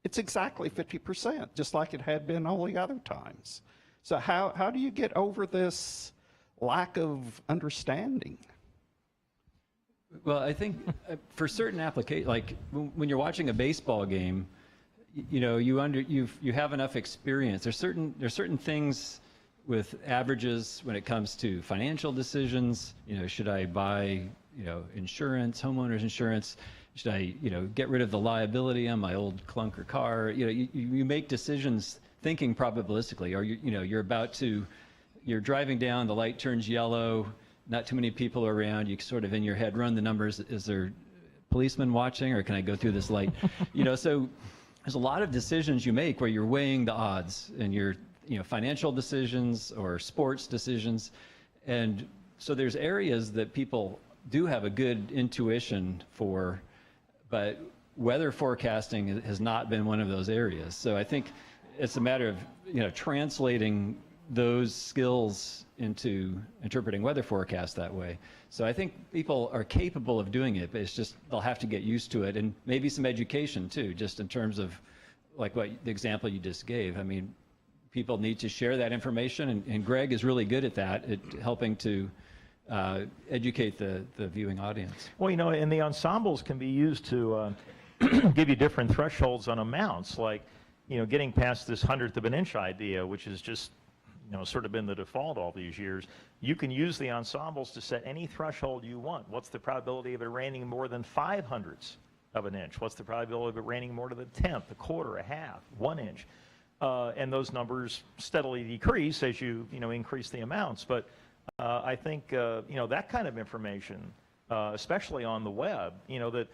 it's exactly 50%, just like it had been all the other times. So how do you get over this lack of understanding? Well, I think for certain applications, like when you're watching a baseball game, you know, you have enough experience. There's certain things with averages when it comes to financial decisions. You know, should I buy, you know, insurance, homeowners insurance? Should I, you know, get rid of the liability on my old clunker car? You know, you make decisions thinking probabilistically, or you're driving down, the light turns yellow, not too many people are around, you sort of in your head run the numbers, is there policemen watching, or can I go through this light? You know, so there's a lot of decisions you make where you're weighing the odds, and you know, financial decisions or sports decisions. And so there's areas that people do have a good intuition for, but weather forecasting has not been one of those areas. So I think it's a matter of, you know, translating those skills into interpreting weather forecasts that way. So I think people are capable of doing it, but it's just they'll have to get used to it, and maybe some education too, just in terms of like the example you just gave. I mean, people need to share that information, and Greg is really good at that, at helping to educate the viewing audience. Well, you know, and the ensembles can be used to give you different thresholds on amounts, like, you know, getting past this 1/100 of an inch idea, which is just, you know, sort of been the default all these years. You can use the ensembles to set any threshold you want. What's the probability of it raining more than 5/100 of an inch? What's the probability of it raining more than a tenth, a quarter, a half, 1 inch? And those numbers steadily decrease as you increase the amounts. But I think you know, that kind of information, especially on the web, you know, that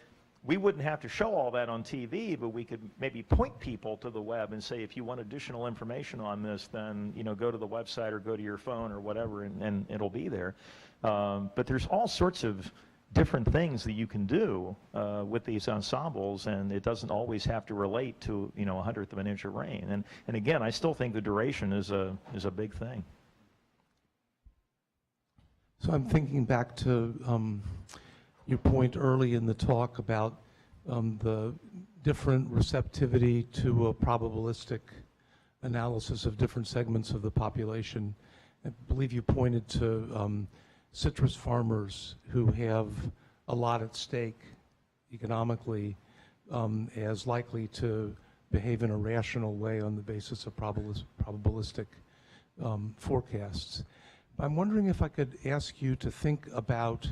we wouldn't have to show all that on TV, but we could maybe point people to the web and say, if you want additional information on this, then, you know, go to the website or go to your phone or whatever, and it'll be there. But there's all sorts of different things that you can do with these ensembles, and it doesn't always have to relate to, you know, 1/100 of an inch of rain. And again, I still think the duration is a big thing. So I'm thinking back to your point early in the talk about the different receptivity to a probabilistic analysis of different segments of the population. I believe you pointed to citrus farmers who have a lot at stake economically as likely to behave in a rational way on the basis of probabilistic forecasts. I'm wondering if I could ask you to think about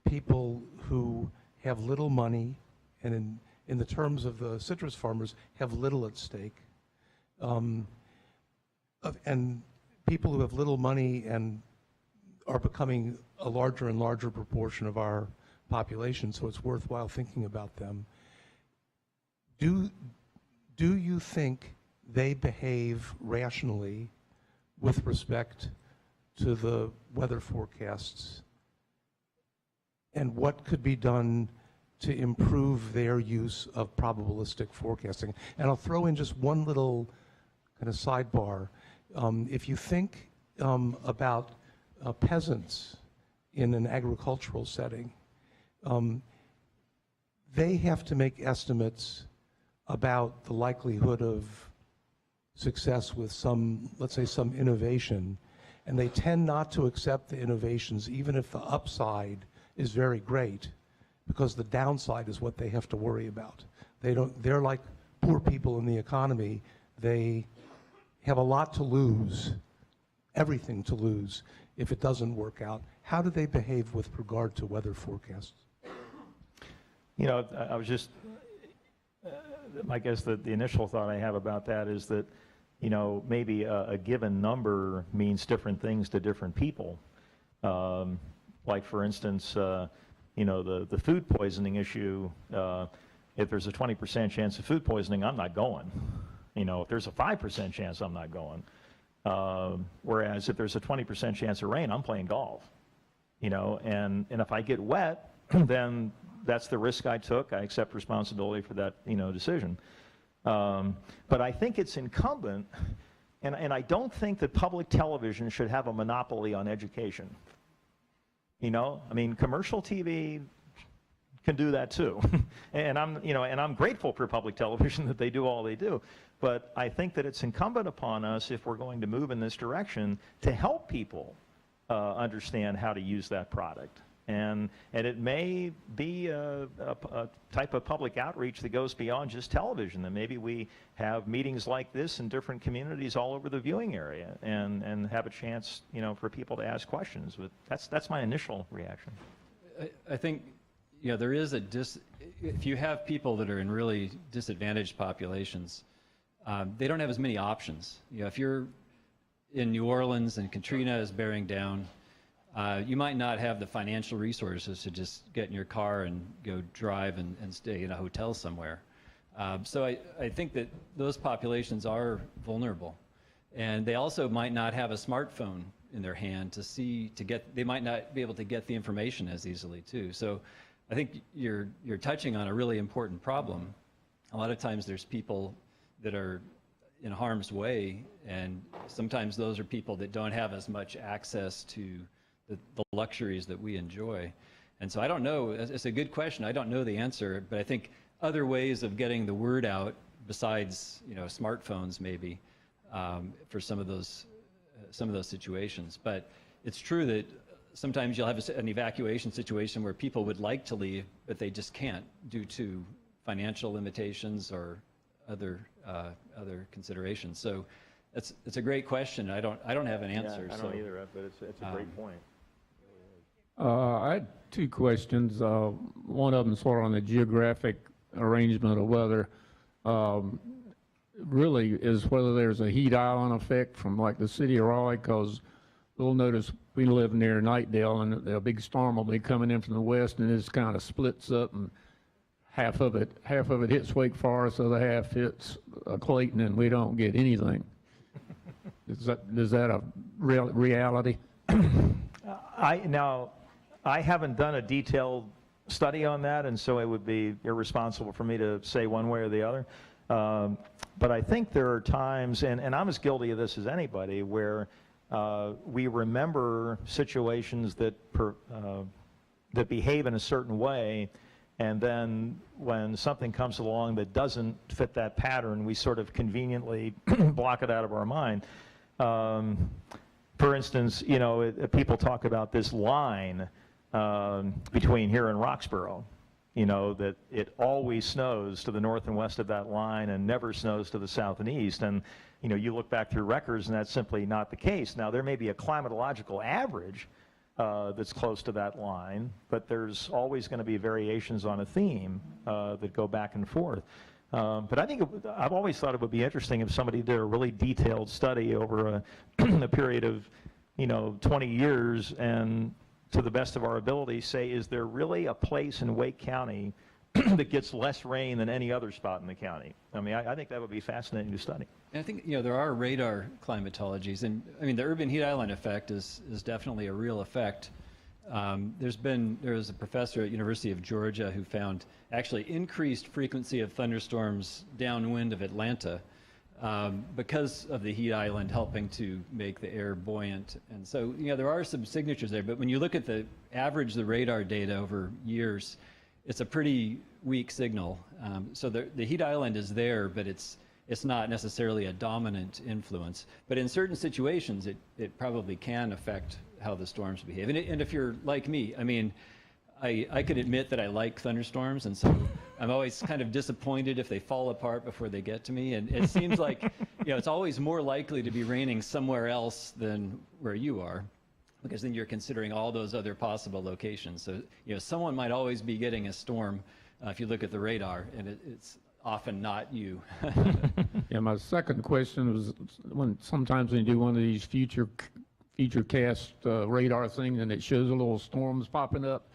people who have little money, and in the terms of the citrus farmers, have little at stake, and people who have little money and are becoming a larger and larger proportion of our population, so it's worthwhile thinking about them. Do you think they behave rationally with respect to the weather forecasts? And what could be done to improve their use of probabilistic forecasting? And I'll throw in just one little kind of sidebar. If you think about peasants in an agricultural setting, they have to make estimates about the likelihood of success with some, let's say, some innovation, and they tend not to accept the innovations even if the upside is very great, because the downside is what they have to worry about. They're like poor people in the economy. They have a lot to lose, everything to lose, if it doesn't work out. How do they behave with regard to weather forecasts? You know, I was just, I guess the initial thought I have about that is that, you know, maybe a given number means different things to different people. Like, for instance, you know, the food poisoning issue, if there's a 20% chance of food poisoning, I'm not going. You know, if there's a 5% chance, I'm not going. Whereas if there's a 20% chance of rain, I'm playing golf. You know, and if I get wet, then that's the risk I took. I accept responsibility for that, you know, decision. But I think it's incumbent, and I don't think that public television should have a monopoly on education. You know, I mean, commercial TV can do that too. And I'm grateful for public television that they do all they do. But I think that it's incumbent upon us, if we're going to move in this direction, to help people understand how to use that product. And it may be a type of public outreach that goes beyond just television. And maybe we have meetings like this in different communities all over the viewing area, and have a chance, you know, for people to ask questions. But that's my initial reaction. I think, you know, there is if you have people that are in really disadvantaged populations, they don't have as many options. You know, if you're in New Orleans and Katrina is bearing down, you might not have the financial resources to just get in your car and go drive and stay in a hotel somewhere. So I think that those populations are vulnerable. And they also might not have a smartphone in their hand they might not be able to get the information as easily too. So I think you're touching on a really important problem. A lot of times there's people that are in harm's way, and sometimes those are people that don't have as much access to the luxuries that we enjoy. And so I don't know, it's a good question. I don't know the answer, but I think other ways of getting the word out besides, you know, smartphones maybe, for some of those situations. But it's true that sometimes you'll have an evacuation situation where people would like to leave, but they just can't due to financial limitations or other considerations. So it's a great question. I don't have an answer. Yeah, I don't either, but it's a great point. I had two questions. One of them sort of on the geographic arrangement of weather. Really is whether there's a heat island effect from like the city of Raleigh, because we'll notice we live near Knightdale, and a big storm will be coming in from the west, and it just kind of splits up, and half of it hits Wake Forest, the other half hits Clayton, and we don't get anything. Is that a reality? I haven't done a detailed study on that, and so it would be irresponsible for me to say one way or the other. But I think there are times, and I'm as guilty of this as anybody, where we remember situations that behave in a certain way, and then when something comes along that doesn't fit that pattern, we sort of conveniently block it out of our mind. For instance, you know, people talk about this line between here and Roxborough, you know, that it always snows to the north and west of that line and never snows to the south and east. And, you know, you look back through records, and that's simply not the case. Now, there may be a climatological average that's close to that line, but there's always going to be variations on a theme that go back and forth. But I think I've always thought it would be interesting if somebody did a really detailed study over a period of, you know, 20 years, and to the best of our ability say, is there really a place in Wake County that gets less rain than any other spot in the county? I mean, I think that would be fascinating to study. And I think, you know, there are radar climatologies, and I mean, the urban heat island effect is definitely a real effect. There was a professor at University of Georgia who found actually increased frequency of thunderstorms downwind of Atlanta because of the heat island helping to make the air buoyant. And so, you know, there are some signatures there, but when you look at the radar data over years, it's a pretty weak signal. So the heat island is there, but it's not necessarily a dominant influence. But in certain situations, it probably can affect how the storms behave. And if you're like me, I mean, I could admit that I like thunderstorms, and so I'm always kind of disappointed if they fall apart before they get to me. And it seems like, you know, it's always more likely to be raining somewhere else than where you are, because then you're considering all those other possible locations. So, you know, someone might always be getting a storm if you look at the radar, and it's often not you. Yeah, my second question was sometimes when you do one of these Futurecast radar things, and it shows the little storms popping up,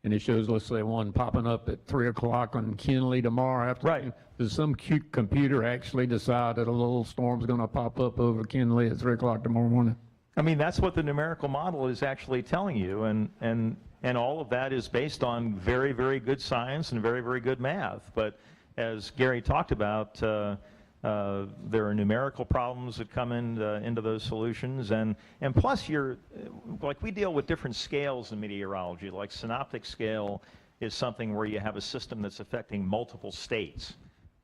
and it shows, let's say, one popping up at 3 o'clock on Kinley tomorrow afternoon. Right. Does some cute computer actually decide that a little storm's going to pop up over Kinley at 3 o'clock tomorrow morning? I mean, that's what the numerical model is actually telling you, and all of that is based on very, very good science and very, very good math. But as Gary talked about, there are numerical problems that come into those solutions, and plus like we deal with different scales in meteorology. Like synoptic scale is something where you have a system that's affecting multiple states.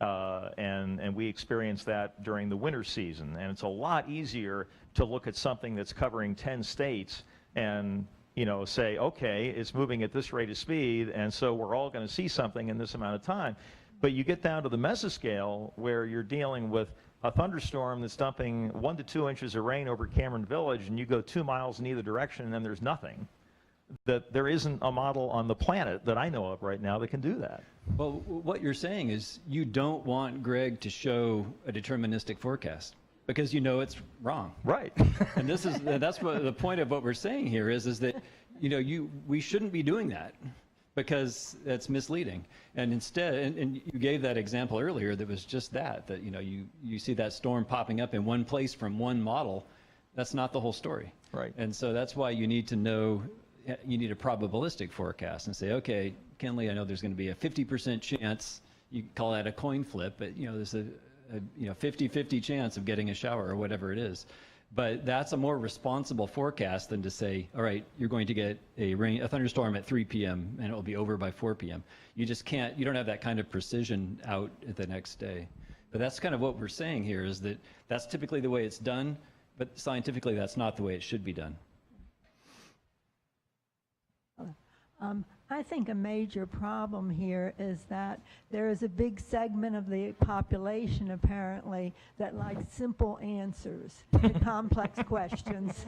And we experience that during the winter season, and it's a lot easier to look at something that's covering 10 states and say, okay, it's moving at this rate of speed, and so we're all going to see something in this amount of time. But you get down to the mesoscale where you're dealing with a thunderstorm that's dumping 1 to 2 inches of rain over Cameron Village, and you go 2 miles in either direction and then there's nothing. That there isn't a model on the planet that I know of right now that can do that. Well, what you're saying is you don't want Greg to show a deterministic forecast because you know it's wrong. Right. And that's what the point of what we're saying here is that we shouldn't be doing that because that's misleading. And instead, and you gave that example earlier that was just that you see that storm popping up in one place from one model. That's not the whole story. Right. And so that's why you need to know. You need a probabilistic forecast and say, okay, Kinley, I know there's going to be a 50% chance. You call that a coin flip, but there's a 50-50 chance of getting a shower or whatever it is. But that's a more responsible forecast than to say, all right, you're going to get a thunderstorm at 3 p.m. and it will be over by 4 p.m. You just can't. You don't have that kind of precision out at the next day. But that's kind of what we're saying here is that that's typically the way it's done, but scientifically that's not the way it should be done. I think a major problem here is that there is a big segment of the population, apparently, that likes simple answers to complex questions.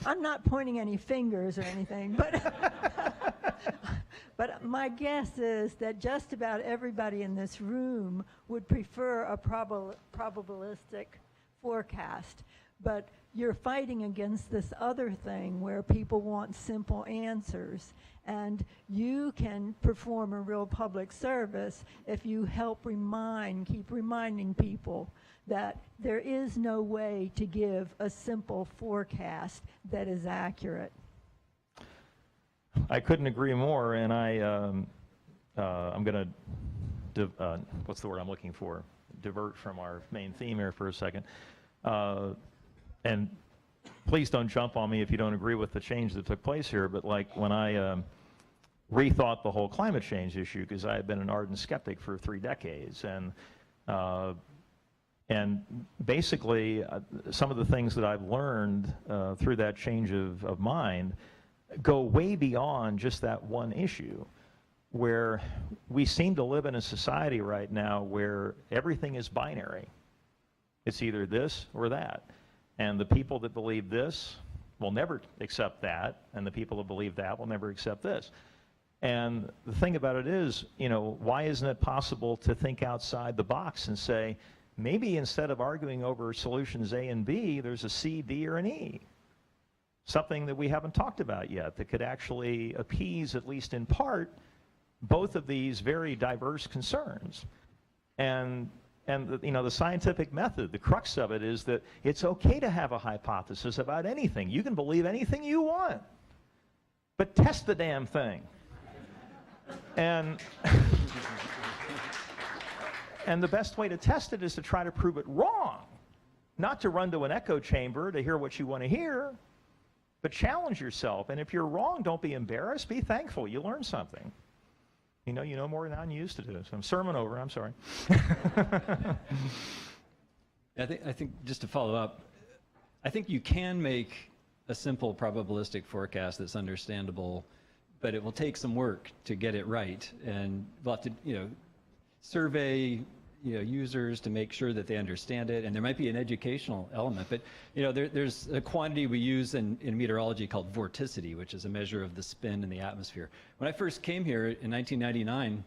I'm not pointing any fingers or anything, but my guess is that just about everybody in this room would prefer a probabilistic forecast. But you're fighting against this other thing where people want simple answers. And you can perform a real public service if you keep reminding people that there is no way to give a simple forecast that is accurate. I couldn't agree more, and I'm going to, what's the word I'm looking for? Divert from our main theme here for a second. And please don't jump on me if you don't agree with the change that took place here, but like when I rethought the whole climate change issue, because I had been an ardent skeptic for 3 decades, and basically some of the things that I've learned through that change of mind go way beyond just that one issue, where we seem to live in a society right now where everything is binary. It's either this or that. And the people that believe this will never accept that, and the people that believe that will never accept this. And the thing about it is, why isn't it possible to think outside the box and say, maybe instead of arguing over solutions A and B, there's a C, D, or an E? Something that we haven't talked about yet that could actually appease, at least in part, both of these very diverse concerns. And the scientific method, the crux of it is that it's okay to have a hypothesis about anything. You can believe anything you want, but test the damn thing. And the best way to test it is to try to prove it wrong, not to run to an echo chamber to hear what you want to hear, but challenge yourself. And if you're wrong, don't be embarrassed. Be thankful. You learned something. You know more than you used to do. So I'm sermon over. I'm sorry. I think just to follow up, I think you can make a simple probabilistic forecast that's understandable, but it will take some work to get it right, and we'll have to survey users to make sure that they understand it, and there might be an educational element. But there's a quantity we use in meteorology called vorticity, which is a measure of the spin in the atmosphere. When I first came here in 1999,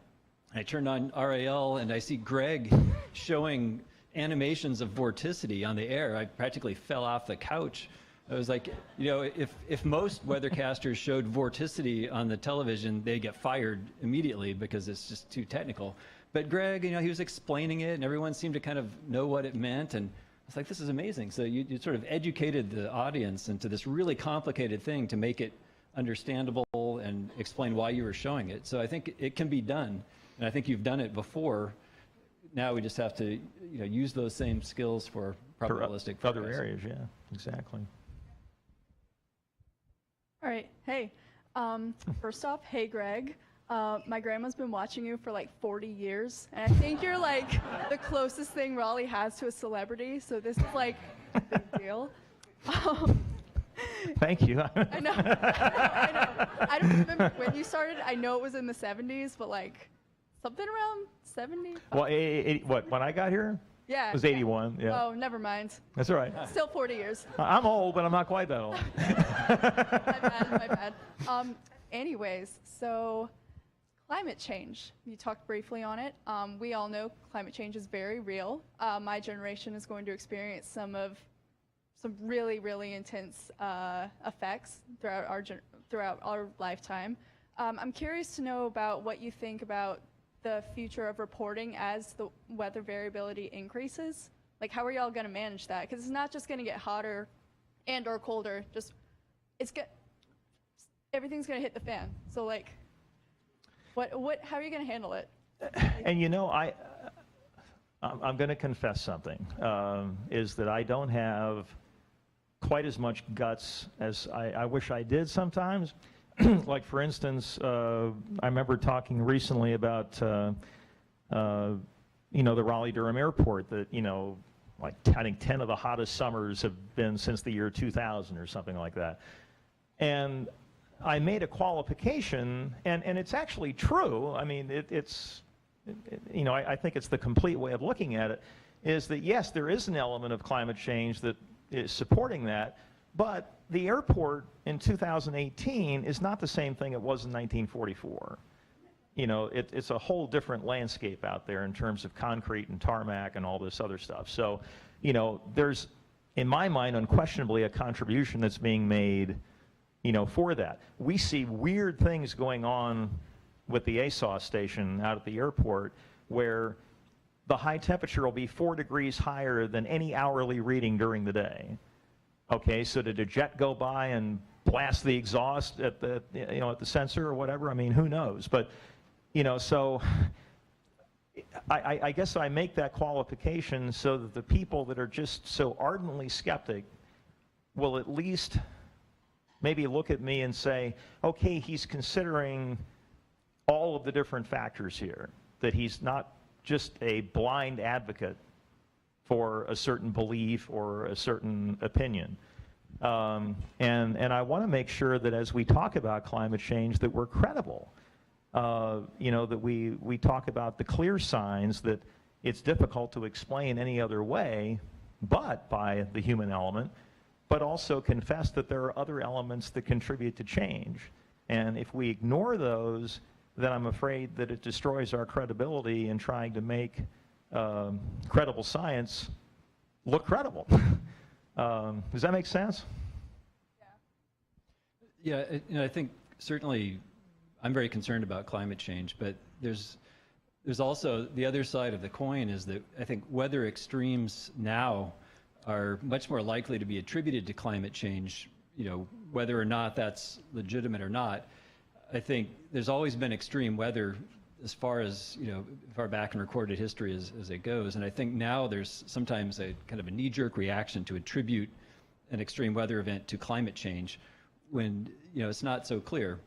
I turned on RAL and I see Greg showing animations of vorticity on the air. I practically fell off the couch I was like, you know, if most weathercasters showed vorticity on the television, they get fired immediately because it's just too technical. But Greg, you know, he was explaining it, and everyone seemed to kind of know what it meant, and I was like, this is amazing. So you sort of educated the audience into this really complicated thing to make it understandable and explain why you were showing it. So I think it can be done, and I think you've done it before. Now we just have to, you know, use those same skills for probabilistic for other forecasting. areas. Yeah, exactly. All right. Hey, first off, hey, Greg. My grandma's been watching you for like 40 years, and I think you're like the closest thing Raleigh has to a celebrity, so this is like a big deal. Thank you. I know. I know. I don't remember when you started. I know it was in the 70s, but like something around 70. Well, what, when I got here? Yeah. It was 81, yeah. Oh, never mind. That's all right. Still 40 years. I'm old, but I'm not quite that old. My bad. Anyways, so climate change. You talked briefly on it. We all know climate change is very real. My generation is going to experience some really, really intense effects throughout our lifetime. I'm curious to know about what you think about the future of reporting as the weather variability increases. Like, how are y'all going to manage that? Because it's not just going to get hotter and or colder. Just everything's going to hit the fan. So like, how are you going to handle it? And you know, I'm going to confess something, is that I don't have quite as much guts as I wish I did sometimes. Like, for instance, I remember talking recently about, you know, the Raleigh-Durham Airport, that, you know, like I think 10 of the hottest summers have been since the year 2000 or something like that. And I made a qualification, and it's actually true. I mean, you know, I think it's the complete way of looking at it, is that, yes, there is an element of climate change that is supporting that, but the airport in 2018 is not the same thing it was in 1944. You know, it's a whole different landscape out there in terms of concrete and tarmac and all this other stuff. So, you know, there's, in my mind, unquestionably a contribution that's being made, you know, for that. We see weird things going on with the ASOS station out at the airport, where the high temperature will be 4 degrees higher than any hourly reading during the day. Okay, so did a jet go by and blast the exhaust at the, you know, at the sensor or whatever? I mean, who knows? But, you know, so I guess I make that qualification so that the people that are just so ardently skeptic will at least maybe look at me and say, okay, he's considering all of the different factors here, that he's not just a blind advocate for a certain belief or a certain opinion. And I want to make sure that as we talk about climate change, that we're credible. You know, that we talk about the clear signs that it's difficult to explain any other way but by the human element, but also confess that there are other elements that contribute to change. And if we ignore those, then I'm afraid that it destroys our credibility in trying to make credible science look credible. Does that make sense? Yeah, you know, I think certainly I'm very concerned about climate change, but there's also the other side of the coin, is that I think weather extremes now are much more likely to be attributed to climate change, you know, whether or not that's legitimate or not. I think there's always been extreme weather as far as, you know, far back in recorded history as it goes. And I think now there's sometimes a kind of a knee-jerk reaction to attribute an extreme weather event to climate change when, you know, it's not so clear.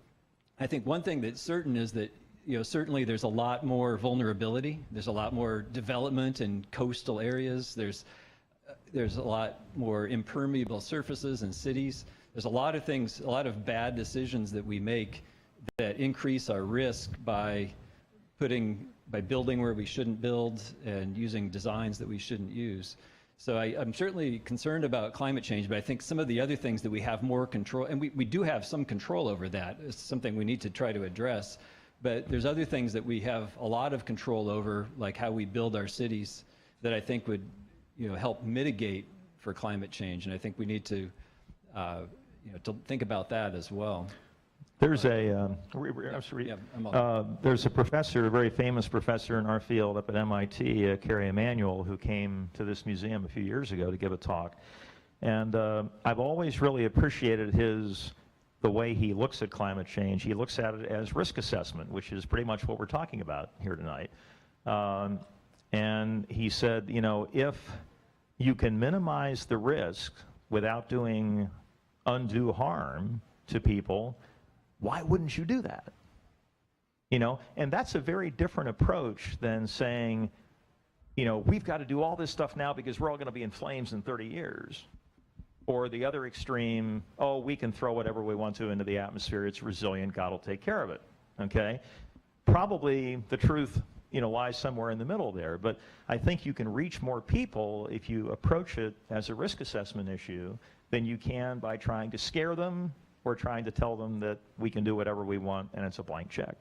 I think one thing that's certain is that, you know, certainly there's a lot more vulnerability. There's a lot more development in coastal areas. There's a lot more impermeable surfaces in cities. There's a lot of things, a lot of bad decisions that we make that increase our risk by building where we shouldn't build and using designs that we shouldn't use. So I'm certainly concerned about climate change, but I think some of the other things that we have more control, and we do have some control over that. It's something we need to try to address. But there's other things that we have a lot of control over, like how we build our cities, that I think would, you know, help mitigate for climate change. And I think we need to to think about that as well. There's there's a professor, a very famous professor in our field up at MIT, Kerry Emanuel, who came to this museum a few years ago to give a talk. And I've always really appreciated the way he looks at climate change. He looks at it as risk assessment, which is pretty much what we're talking about here tonight. And he said, if you can minimize the risk without doing undue harm to people, why wouldn't you do that? And that's a very different approach than saying, we've got to do all this stuff now because we're all going to be in flames in 30 years. Or the other extreme, we can throw whatever we want to into the atmosphere, it's resilient, God will take care of it, okay? Probably the truth, lies somewhere in the middle there, but I think you can reach more people if you approach it as a risk assessment issue than you can by trying to scare them or trying to tell them that we can do whatever we want and it's a blank check.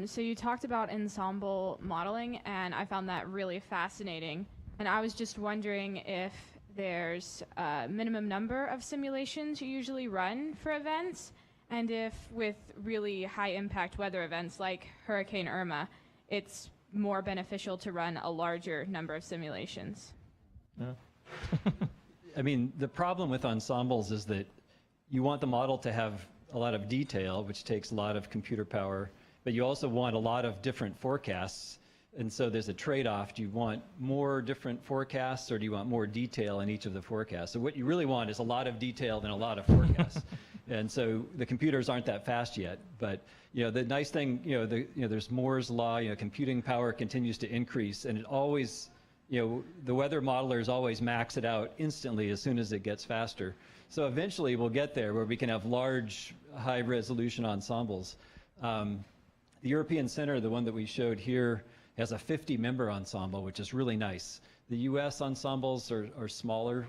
So you talked about ensemble modeling, and I found that really fascinating. And I was just wondering if there's a minimum number of simulations you usually run for events, and if with really high impact weather events like Hurricane Irma, it's more beneficial to run a larger number of simulations. Yeah. I mean, the problem with ensembles is that you want the model to have a lot of detail, which takes a lot of computer power, but you also want a lot of different forecasts. And so there's a trade-off. Do you want more different forecasts, or do you want more detail in each of the forecasts? So what you really want is a lot of detail and a lot of forecasts. And so the computers aren't that fast yet. But the nice thing, there's Moore's law. Computing power continues to increase, and it always, the weather modelers always max it out instantly as soon as it gets faster. So eventually we'll get there where we can have large, high-resolution ensembles. The European Center, the one that we showed here, has a 50-member ensemble, which is really nice. The US ensembles are smaller.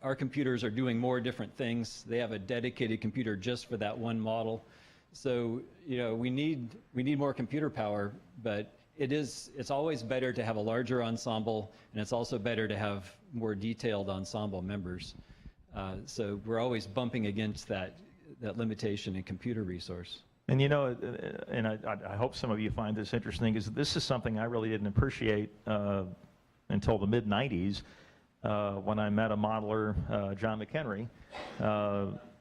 Our computers are doing more different things. They have a dedicated computer just for that one model. So, we need more computer power, but it's always better to have a larger ensemble, and it's also better to have more detailed ensemble members. So we're always bumping against that limitation in computer resource. And and I hope some of you find this interesting, because this is something I really didn't appreciate until the mid-90s when I met a modeler, John McHenry,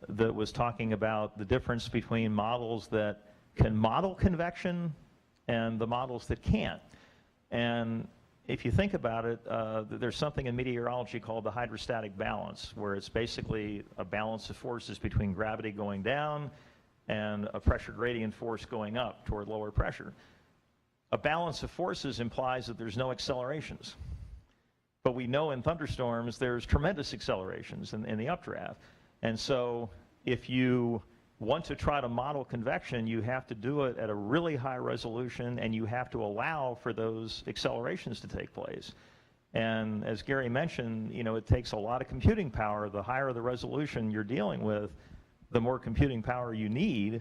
that was talking about the difference between models that can model convection and the models that can't. And if you think about it, there's something in meteorology called the hydrostatic balance, where it's basically a balance of forces between gravity going down and a pressure gradient force going up toward lower pressure. A balance of forces implies that there's no accelerations. But we know in thunderstorms there's tremendous accelerations in the updraft. And so if you want to try to model convection, you have to do it at a really high resolution, and you have to allow for those accelerations to take place. And as Gary mentioned, it takes a lot of computing power. The higher the resolution you're dealing with, the more computing power you need.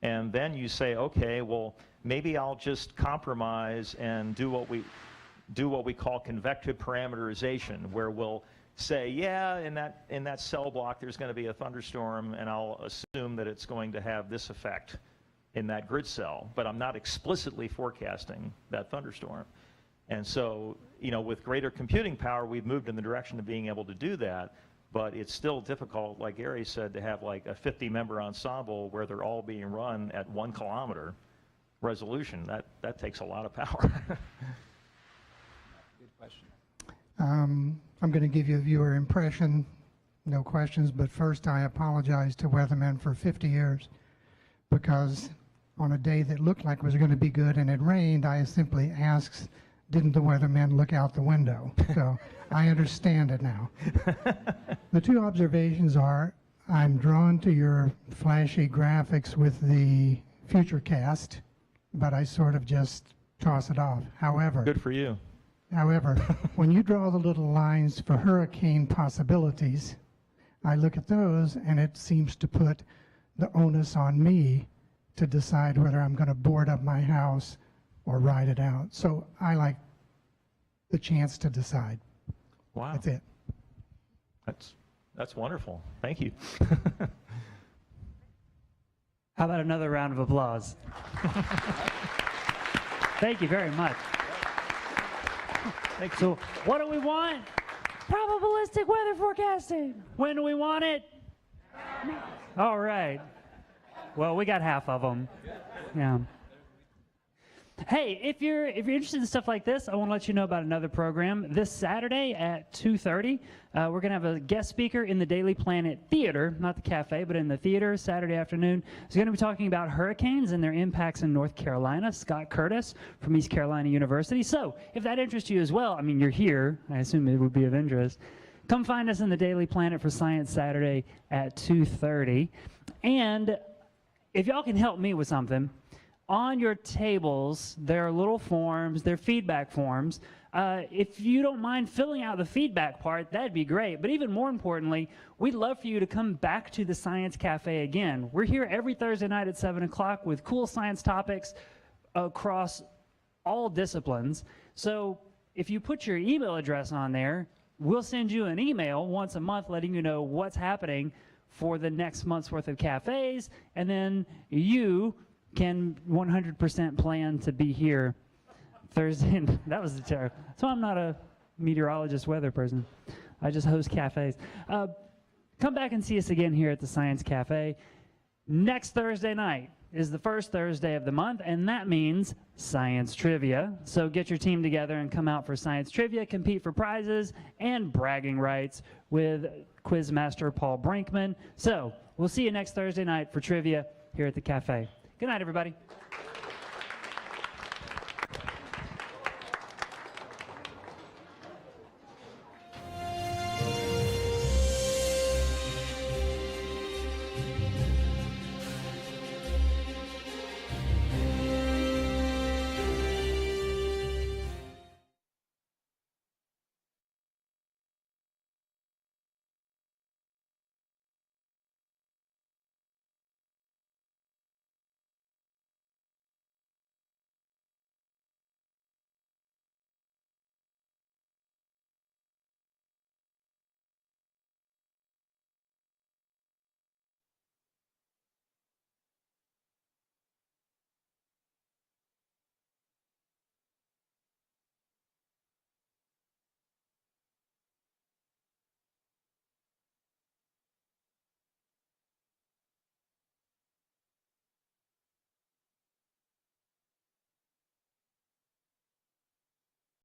And then you say, okay, well, maybe I'll just compromise and do what we call convective parameterization, where we'll say, yeah, in that cell block there's going to be a thunderstorm, and I'll assume that it's going to have this effect in that grid cell, but I'm not explicitly forecasting that thunderstorm. And so, with greater computing power, we've moved in the direction of being able to do that. But it's still difficult, like Gary said, to have like a 50-member ensemble where they're all being run at 1 kilometer resolution. That takes a lot of power. Good question. I'm going to give you a viewer impression, no questions, but first I apologize to weathermen for 50 years, because on a day that looked like it was going to be good and it rained, I simply asked, didn't the weatherman look out the window? So I understand it now. The two observations are, I'm drawn to your flashy graphics with the Futurecast, but I sort of just toss it off. However, good for you. However, when you draw the little lines for hurricane possibilities, I look at those and it seems to put the onus on me to decide whether I'm going to board up my house or ride it out. So I like the chance to decide. Wow. That's it. That's wonderful. Thank you. How about another round of applause? Thank you very much. So, what do we want? Probabilistic weather forecasting. When do we want it? All right. Well, we got half of them. Yeah. Hey, if you're interested in stuff like this, I want to let you know about another program. This Saturday at 2:30, we're going to have a guest speaker in the Daily Planet Theater, not the cafe, but in the theater Saturday afternoon. He's going to be talking about hurricanes and their impacts in North Carolina. Scott Curtis from East Carolina University. So, if that interests you as well, I mean, you're here. I assume it would be of interest. Come find us in the Daily Planet for Science Saturday at 2:30. And if y'all can help me with something, on your tables, there are little forms, they're feedback forms. If you don't mind filling out the feedback part, that'd be great. But even more importantly, we'd love for you to come back to the Science Cafe again. We're here every Thursday night at 7 o'clock with cool science topics across all disciplines. So if you put your email address on there, we'll send you an email once a month letting you know what's happening for the next month's worth of cafes, and then you can 100% plan to be here Thursday. That was the terror. So I'm not a meteorologist weather person. I just host cafes. Come back and see us again here at the Science Cafe. Next Thursday night is the first Thursday of the month, and that means science trivia. So get your team together and come out for science trivia, compete for prizes and bragging rights with Quizmaster Paul Brinkman. So we'll see you next Thursday night for trivia here at the cafe. Good night, everybody.